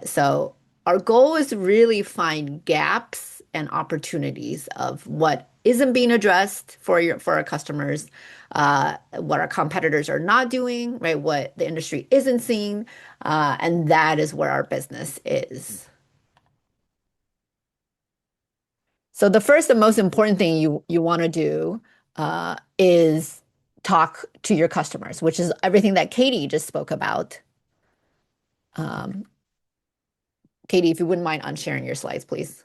So our goal is to really find gaps and opportunities of what isn't being addressed for our customers, what our competitors are not doing, right? What the industry isn't seeing, and that is where our business is. So the first and most important thing you want to do is talk to your customers, which is everything that Katie just spoke about. Katie, if you wouldn't mind unsharing your slides, please.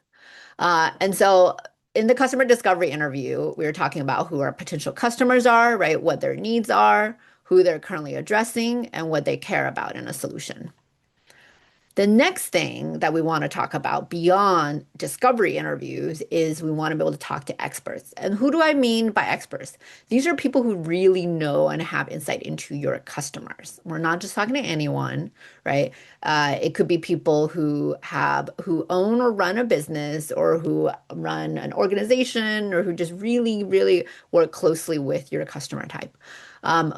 And so in the customer discovery interview, we were talking about who our potential customers are, right? What their needs are, who they're currently addressing, and what they care about in a solution. The next thing that we want to talk about beyond discovery interviews is we want to be able to talk to experts. And who do I mean by experts? These are people who really know and have insight into your customers. We're not just talking to anyone, right? It could be people who own or run a business or who run an organization or who just really, really work closely with your customer type.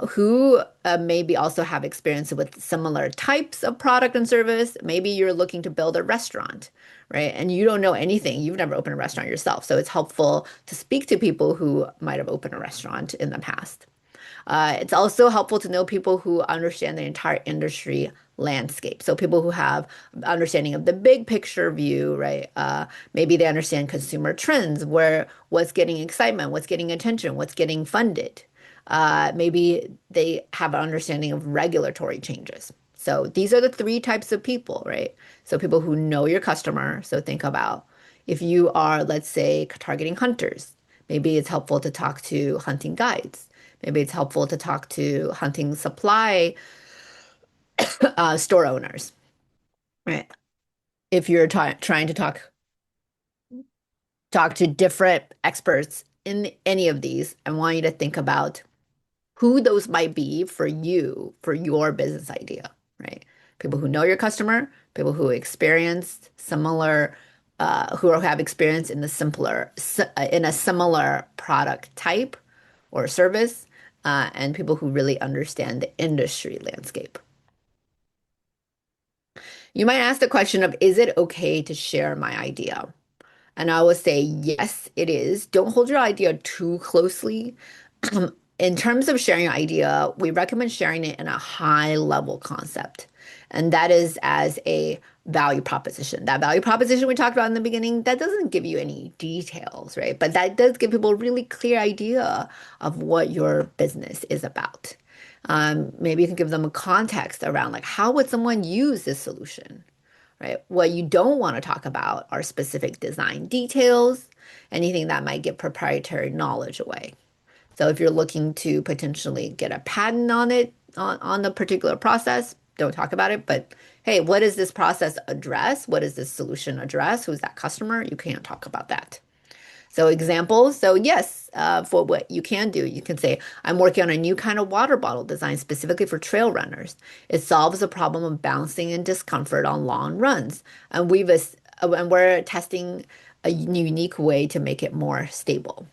Who maybe also have experience with similar types of product and service. Maybe you're looking to build a restaurant, right? And you don't know anything. You've never opened a restaurant yourself. So it's helpful to speak to people who might have opened a restaurant in the past. It's also helpful to know people who understand the entire industry landscape. So people who have understanding of the big picture view, right? Maybe they understand consumer trends, what's getting excitement, what's getting attention, what's getting funded. Maybe they have an understanding of regulatory changes. So these are the three types of people, right? So people who know your customer. So think about if you are, let's say, targeting hunters, maybe it's helpful to talk to hunting guides. Maybe it's helpful to talk to hunting supply store owners, right? If you're trying to talk to different experts in any of these, I want you to think about who those might be for you, for your business idea, right? People who know your customer, people who experienced similar, who have experience in in a similar product type or service, and people who really understand the industry landscape. You might ask the question of, is it okay to share my idea? And I would say, yes, it is. Don't hold your idea too closely. In terms of sharing your idea, we recommend sharing it in a high level concept. And that is as a value proposition. That value proposition we talked about in the beginning, that doesn't give you any details, right? But that does give people a really clear idea of what your business is about. Maybe you can give them a context around like, how would someone use this solution? Right? What you don't want to talk about are specific design details, anything that might give proprietary knowledge away. So if you're looking to potentially get a patent on it, on the particular process, don't talk about it. But hey, what does this process address? What does this solution address? Who's that customer? You can't talk about that. So examples. So yes, for what you can do, you can say, I'm working on a new kind of water bottle designed specifically for trail runners. It solves the problem of bouncing and discomfort on long runs. And we're testing a unique way to make it more stable.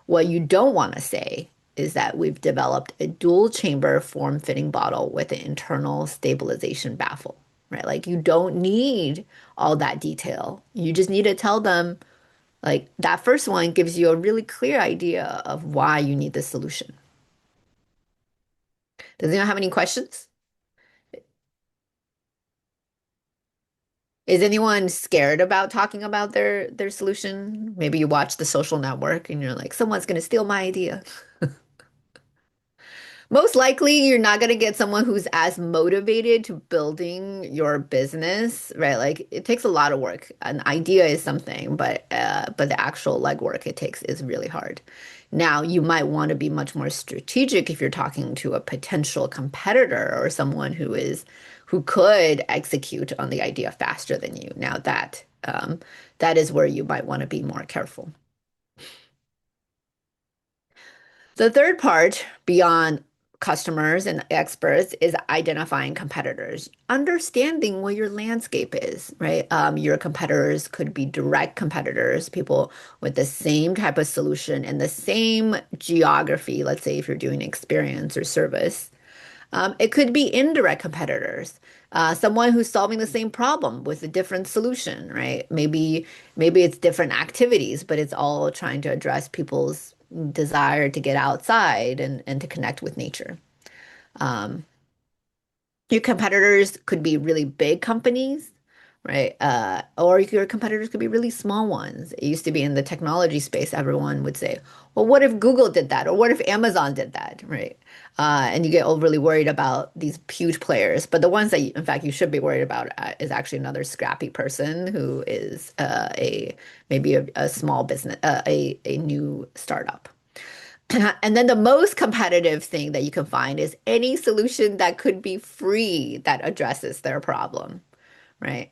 What you don't want to say is that we've developed a dual chamber form-fitting bottle with an internal stabilization baffle, right? Like you don't need all that detail. You just need to tell them like that first one gives you a really clear idea of why you need this solution. Does anyone have any questions? Is anyone scared about talking about their solution? Maybe you watch The Social Network and you're like, someone's going to steal my idea. Most likely, you're not going to get someone who's as motivated to building your business, right? Like it takes a lot of work. An idea is something, but the actual legwork it takes is really hard. Now, you might want to be much more strategic if you're talking to a potential competitor or someone who could execute on the idea faster than you. Now that is where you might want to be more careful. The third part, beyond customers and experts, is identifying competitors, understanding what your landscape is, right? Your competitors could be direct competitors, people with the same type of solution and the same geography. Let's say if you're doing experience or service. It could be indirect competitors, someone who's solving the same problem with a different solution, right? Maybe it's different activities, but it's all trying to address people's desire to get outside and to connect with nature. Um, your competitors could be really big companies, right? Or your competitors could be really small ones. It used to be in the technology space, everyone would say, well, what if Google did that? Or what if Amazon did that, right? And you get overly worried about these huge players. But the ones that, in fact, you should be worried about is actually another scrappy person who is maybe a small business, a new startup. And then the most competitive thing that you can find is any solution that could be free that addresses their problem, right?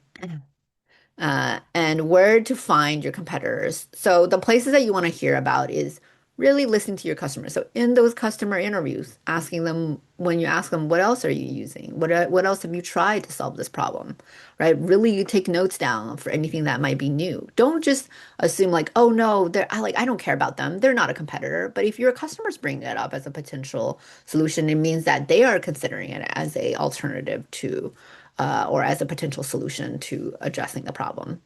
And where to find your competitors. So the places that you want to hear about is really listening to your customers. So in those customer interviews, asking them when you ask them, what else are you using? What else have you tried to solve this problem? Right? Really, you take notes down for anything that might be new. Don't just assume like, oh no, I don't care about them. They're not a competitor. But if your customers bring it up as a potential solution, it means that they are considering it as a alternative to or as a potential solution to addressing the problem.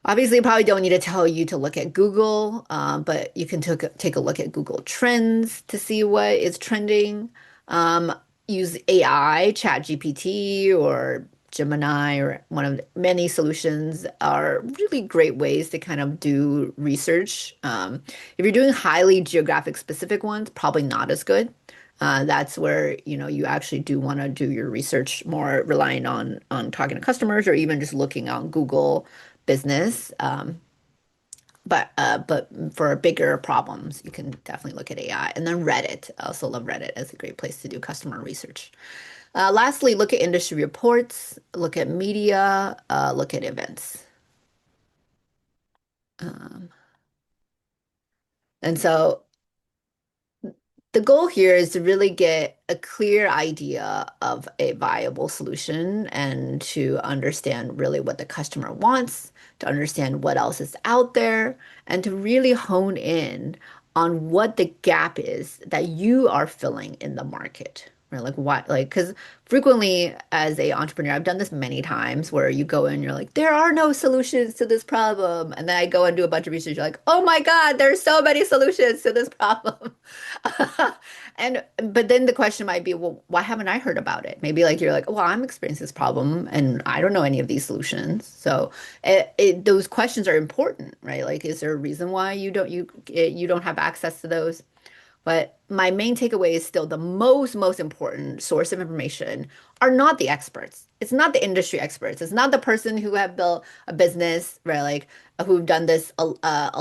Obviously, I probably don't need to tell you to look at Google, but you can take a look at Google Trends to see what is trending. Um, Use AI, ChatGPT or Gemini, or one of the many solutions are really great ways to kind of do research. If you're doing highly geographic specific ones, probably not as good. That's where you actually do want to do your research more relying on talking to customers or even just looking on Google Business. But for bigger problems, you can definitely look at AI. And then Reddit. I also love Reddit as a great place to do customer research. Lastly, look at industry reports, look at media, look at events. Um, and so the goal here is to really get a clear idea of a viable solution and to understand really what the customer wants, to understand what else is out there, and to really hone in on what the gap is that you are filling in the market. Right? Like what, like, because frequently as a entrepreneur, I've done this many times where you go in, you're like, there are no solutions to this problem. And then I go and do a bunch of research, you're like, oh my God, there's so many solutions to this problem. And but then the question might be, well, why haven't I heard about it? Maybe like you're like, well, I'm experiencing this problem and I don't know any of these solutions. So those questions are important, right? Like, is there a reason why you don't have access to those? But my main takeaway is still the most important source of information are not the experts. It's not the industry experts. It's not the person who have built a business, right? Like who've done this a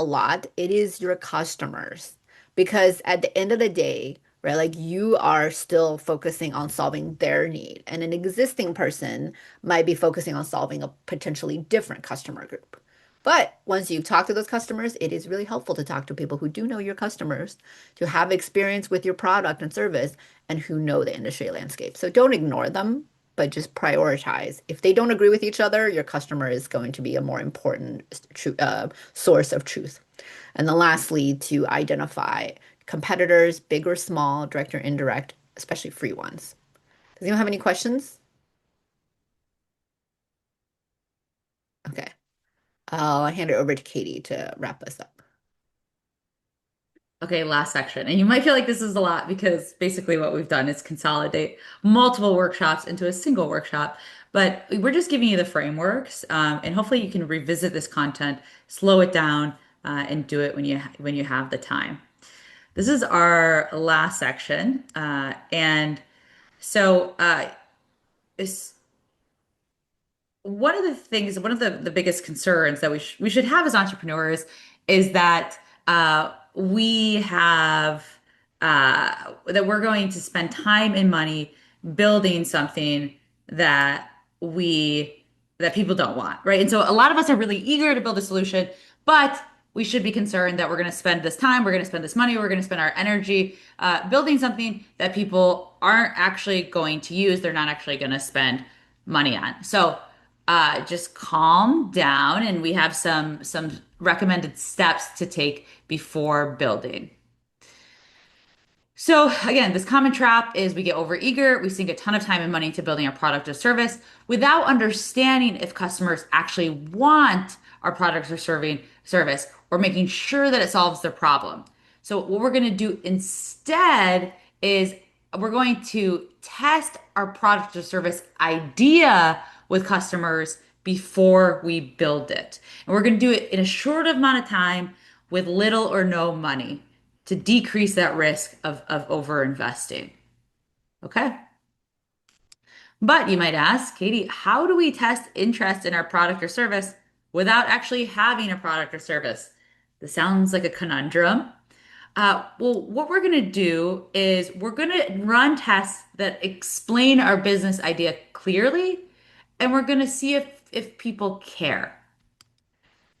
lot. It is your customers. Because at the end of the day, right, like you are still focusing on solving their need. And an existing person might be focusing on solving a potentially different customer group. But once you've talked to those customers, it is really helpful to talk to people who do know your customers, to have experience with your product and service, and who know the industry landscape. So don't ignore them, but just prioritize. If they don't agree with each other, your customer is going to be a more important source of truth. And then lastly, to identify competitors, big or small, direct or indirect, especially free ones. Does anyone have any questions? Okay. I'll hand it over to Katie to wrap us up. Okay, last section. And you might feel like this is a lot because basically what we've done is consolidate multiple workshops into a single workshop. But we're just giving you the frameworks, and hopefully you can revisit this content, slow it down, and do it when you have the time. This is our last section, and so it's one of the biggest concerns that we should have as entrepreneurs is that we have that we're going to spend time and money building something that we that people don't want, right? And so a lot of us are really eager to build a solution, but we should be concerned that we're going to spend this time, we're going to spend this money, we're going to spend our energy building something that people aren't actually going to use. They're not actually going to spend money on. So just calm down, and we have some recommended steps to take before building. So again, this common trap is we get overeager, we sink a ton of time and money into building our product or service without understanding if customers actually want our products or service or making sure that it solves their problem. So what we're going to do instead is we're going to test our product or service idea with customers before we build it. And we're going to do it in a short amount of time with little or no money to decrease that risk of over investing. Okay. But you might ask, Katie, how do we test interest in our product or service without actually having a product or service? This sounds like a conundrum. Well, what we're going to do is we're going to run tests that explain our business idea clearly, and we're going to see if people care.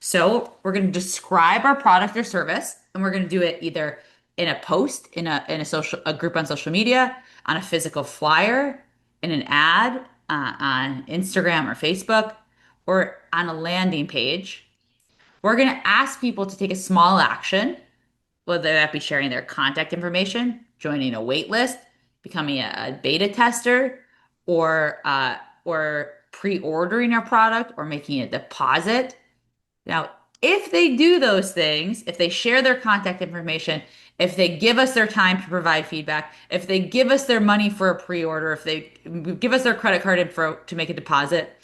So we're going to describe our product or service, and we're going to do it either in a post, in a group on social media, on a physical flyer, in an ad on Instagram or Facebook, or on a landing page. We're going to ask people to take a small action, whether that be sharing their contact information, joining a wait list, becoming a beta tester, or pre-ordering our product or making a deposit. Now, if they do those things, if they share their contact information, if they give us their time to provide feedback, if they give us their money for a pre-order, if they give us their credit card info to make a deposit,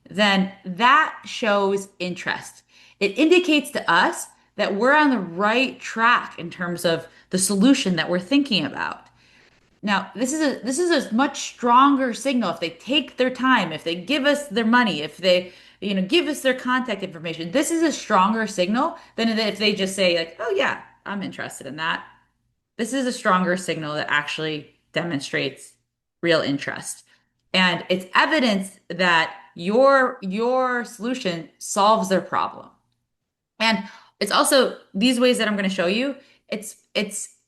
then that shows interest. It indicates to us that we're on the right track in terms of the solution that we're thinking about. Now, this is a much stronger signal if they take their time, if they give us their money, if they, give us their contact information. This is a stronger signal than if they just say like, "Oh yeah, I'm interested in that." This is a stronger signal that actually demonstrates real interest. And it's evidence that your solution solves their problem. And it's also these ways that I'm going to show you. It's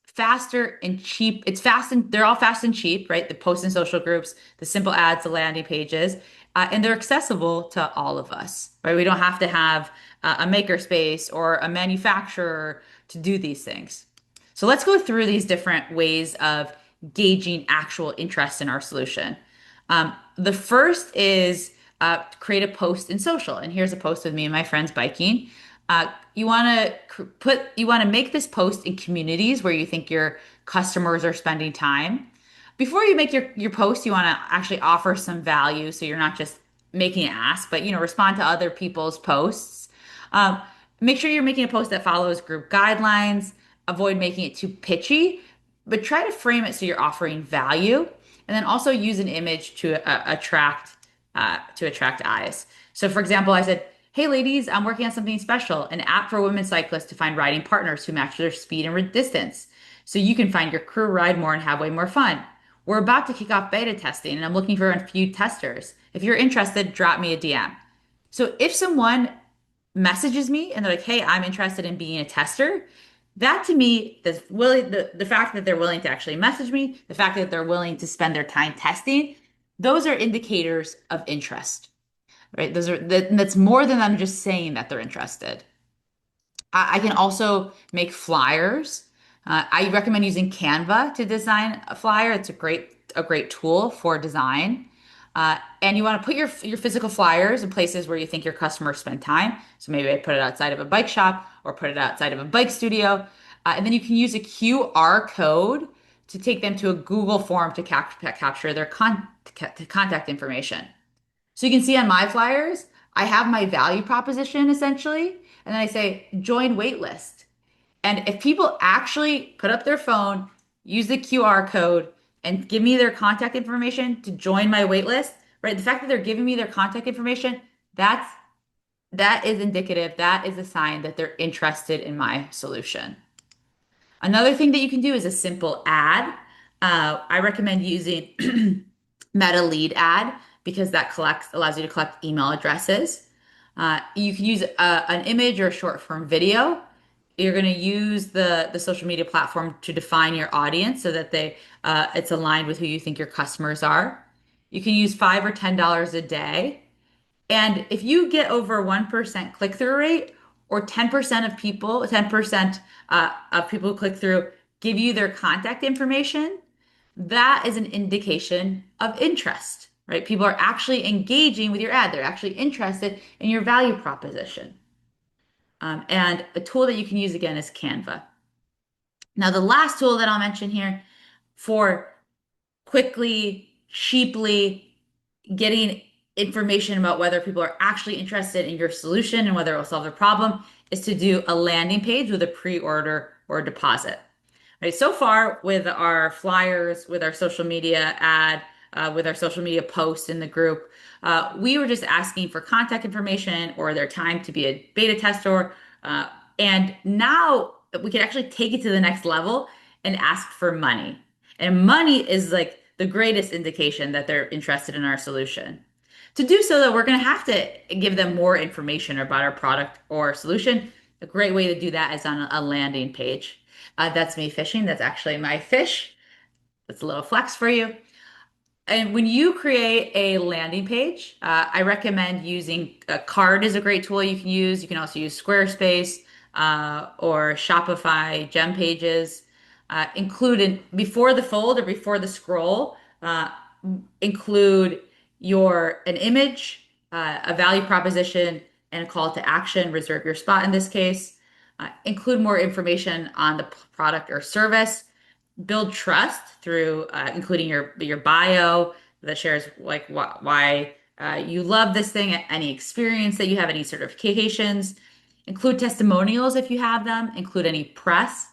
faster and cheap. It's fast and they're all fast and cheap, right? The posts and social groups, the simple ads, the landing pages, and they're accessible to all of us, right? We don't have to have a makerspace or a manufacturer to do these things. So let's go through these different ways of gauging actual interest in our solution. The first is create a post in social. And here's a post with me and my friends biking. You want to make this post in communities where you think your customers are spending time. Before you make your post, you want to actually offer some value, so you're not just making an ask, but respond to other people's posts. Um, Make sure you're making a post that follows group guidelines. Avoid making it too pitchy, but try to frame it so you're offering value, and then also use an image to attract eyes. So, for example, I said, "Hey, ladies, I'm working on something special, an app for women cyclists to find riding partners who match their speed and distance, so you can find your crew, ride more, and have way more fun. We're about to kick off beta testing, and I'm looking for a few testers. If you're interested, drop me a DM." So, if someone messages me and they're like, "Hey, I'm interested in being a tester," that to me, the fact that they're willing to actually message me, the fact that they're willing to spend their time testing, those are indicators of interest, right? That's more than them just saying that they're interested. I can also make flyers. I recommend using Canva to design a flyer. It's a great tool for design. And you want to put your physical flyers in places where you think your customers spend time. So maybe I put it outside of a bike shop or put it outside of a bike studio. And then you can use a QR code to take them to a Google form to capture their contact information. So you can see on my flyers, I have my value proposition essentially, and then I say join waitlist. And if people actually put up their phone, use the QR code, and give me their contact information to join my waitlist, right? The fact that they're giving me their contact information, that is indicative. That is a sign that they're interested in my solution. Another thing that you can do is a simple ad. I recommend using Meta Lead Ad because that allows you to collect email addresses. You can use an image or a short form video. You're going to use the social media platform to define your audience so that it's aligned with who you think your customers are. You can use $5 or $10 a day. And if you get over 1% click-through rate, or 10% of people who click through give you their contact information, that is an indication of interest, right? People are actually engaging with your ad. They're actually interested in your value proposition. And a tool that you can use again is Canva. Now, the last tool that I'll mention here for quickly, cheaply getting information about whether people are actually interested in your solution and whether it will solve their problem is to do a landing page with a pre-order or a deposit. Right. So far, with our flyers, with our social media ad, with our social media post in the group, we were just asking for contact information or their time to be a beta tester. And now we can actually take it to the next level and ask for money. And money is like the greatest indication that they're interested in our solution. To do so, though, we're going to have to give them more information about our product or solution. A great way to do that is on a landing page. That's me fishing. That's actually my fish. That's a little flex for you. And when you create a landing page, I recommend using a card is a great tool you can use. You can also use Squarespace or Shopify gem pages. Before the fold or before the scroll, include an image, a value proposition, and a call to action. Reserve your spot in this case. Include more information on the product or service. Build trust through including your bio that shares like why you love this thing, any experience that you have, any certifications. Include testimonials if you have them. Include any press.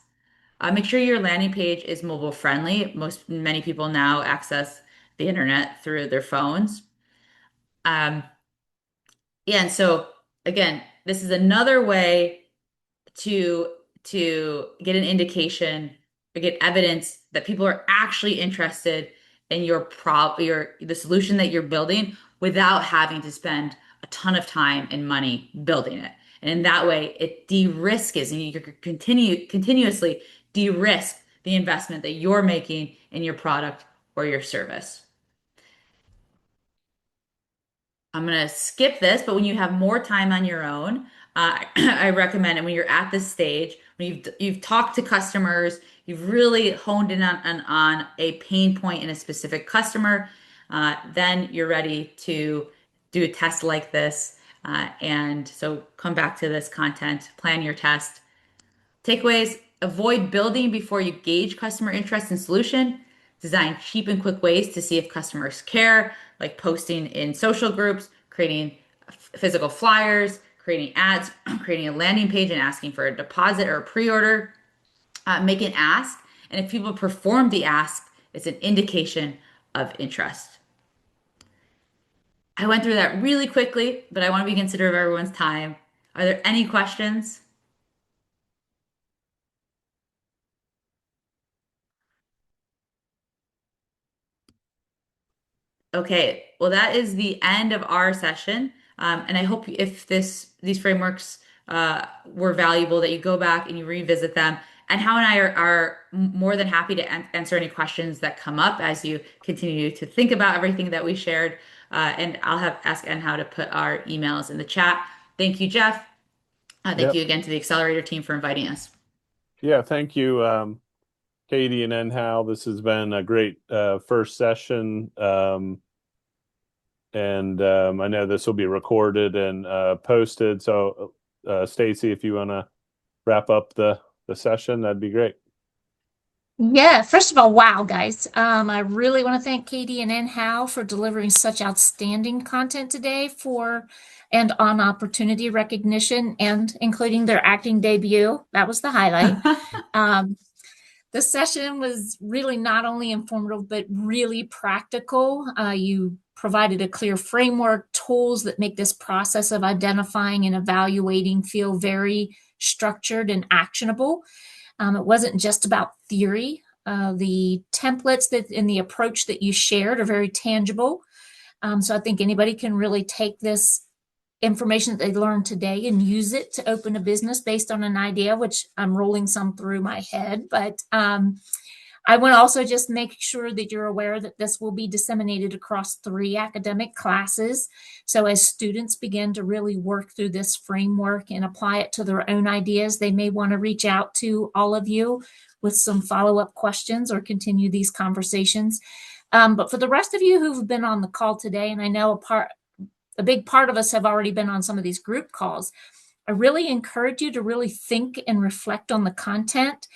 Make sure your landing page is mobile friendly. Many people now access the internet through their phones. Yeah, and so again, this is another way to get an indication or get evidence that people are actually interested in the solution that you're building without having to spend a ton of time and money building it. And in that way, it de-risks and you can continuously de-risk the investment that you're making in your product or your service. I'm going to skip this, but when you have more time on your own, I recommend, and when you're at this stage, when you've talked to customers, you've really honed in on a pain point in a specific customer, then you're ready to do a test like this. And so come back to this content, plan your test. Takeaways: avoid building before you gauge customer interest in solution. Design cheap and quick ways to see if customers care, like posting in social groups, creating physical flyers, creating ads, creating a landing page and asking for a deposit or a pre-order. Make an ask, and if people perform the ask, it's an indication of interest. I went through that really quickly, but I want to be considerate of everyone's time. Are there any questions? Okay, well, that is the end of our session. And I hope if these frameworks were valuable, that you go back and you revisit them. And Hao and I are more than happy to answer any questions that come up as you continue to think about everything that we shared. And I'll ask Hao to put our emails in the chat. Thank you, Jeff. Thank Yep. you again to the Accelerator team for inviting us. Yeah, thank you, Katie and Enhal. This has been a great first session. And I know this will be recorded and posted. So, Stacy, if you want to wrap up the session, that'd be great. Yeah, first of all, wow, guys. I really want to thank Katie and Enhal for delivering such outstanding content today and on opportunity recognition and including their acting debut. That was the highlight. The session was really not only informative, but really practical. You provided a clear framework, tools that make this process of identifying and evaluating feel very structured and actionable. It wasn't just about theory. The templates and the approach that you shared are very tangible. So I think anybody can really take this information that they learned today and use it to open a business based on an idea, which I'm rolling some through my head. But I want to also just make sure that you're aware that this will be disseminated across 3 academic classes. So as students begin to really work through this framework and apply it to their own ideas, they may want to reach out to all of you with some follow-up questions or continue these conversations. But for the rest of you who've been on the call today, and I know a big part of us have already been on some of these group calls, I really encourage you to really think and reflect on the content.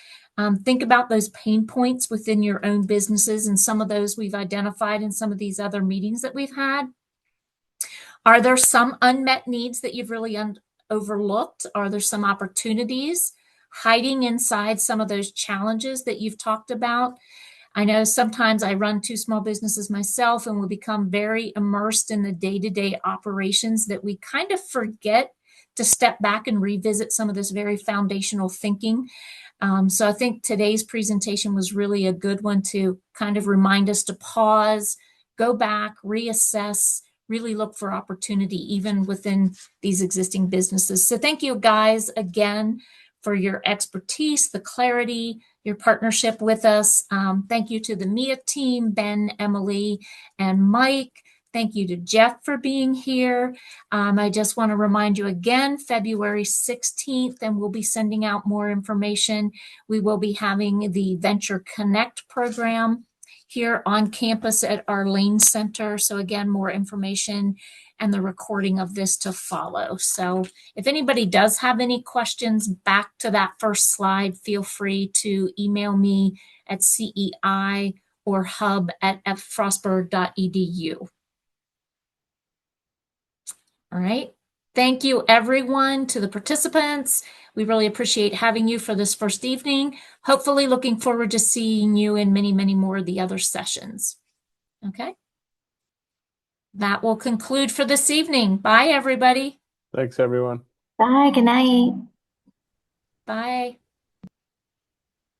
Think about those pain points within your own businesses, and some of those we've identified in some of these other meetings that we've had. Are there some unmet needs that you've really overlooked? Are there some opportunities hiding inside some of those challenges that you've talked about? I know sometimes I run 2 small businesses myself, and we become very immersed in the day-to-day operations that we kind of forget to step back and revisit some of this very foundational thinking. So I think today's presentation was really a good one to kind of remind us to pause, go back, reassess, really look for opportunity even within these existing businesses. So thank you guys again for your expertise, the clarity, your partnership with us. Thank you to the MIA team, Ben, Emily, and Mike. Thank you to Jeff for being here. I just want to remind you again, February 16th, and we'll be sending out more information. We will be having the Venture Connect program here on campus at our Lane Center. So again, more information and the recording of this to follow. So if anybody does have any questions back to that first slide, feel free to email me at CEI or hub@frostburg.edu. All right. Thank you, everyone, to the participants. We really appreciate having you for this first evening. Hopefully looking forward to seeing you in many, many more of the other sessions. Okay. That will conclude for this evening. Bye, everybody. Thanks, everyone. Bye. Good night. Bye.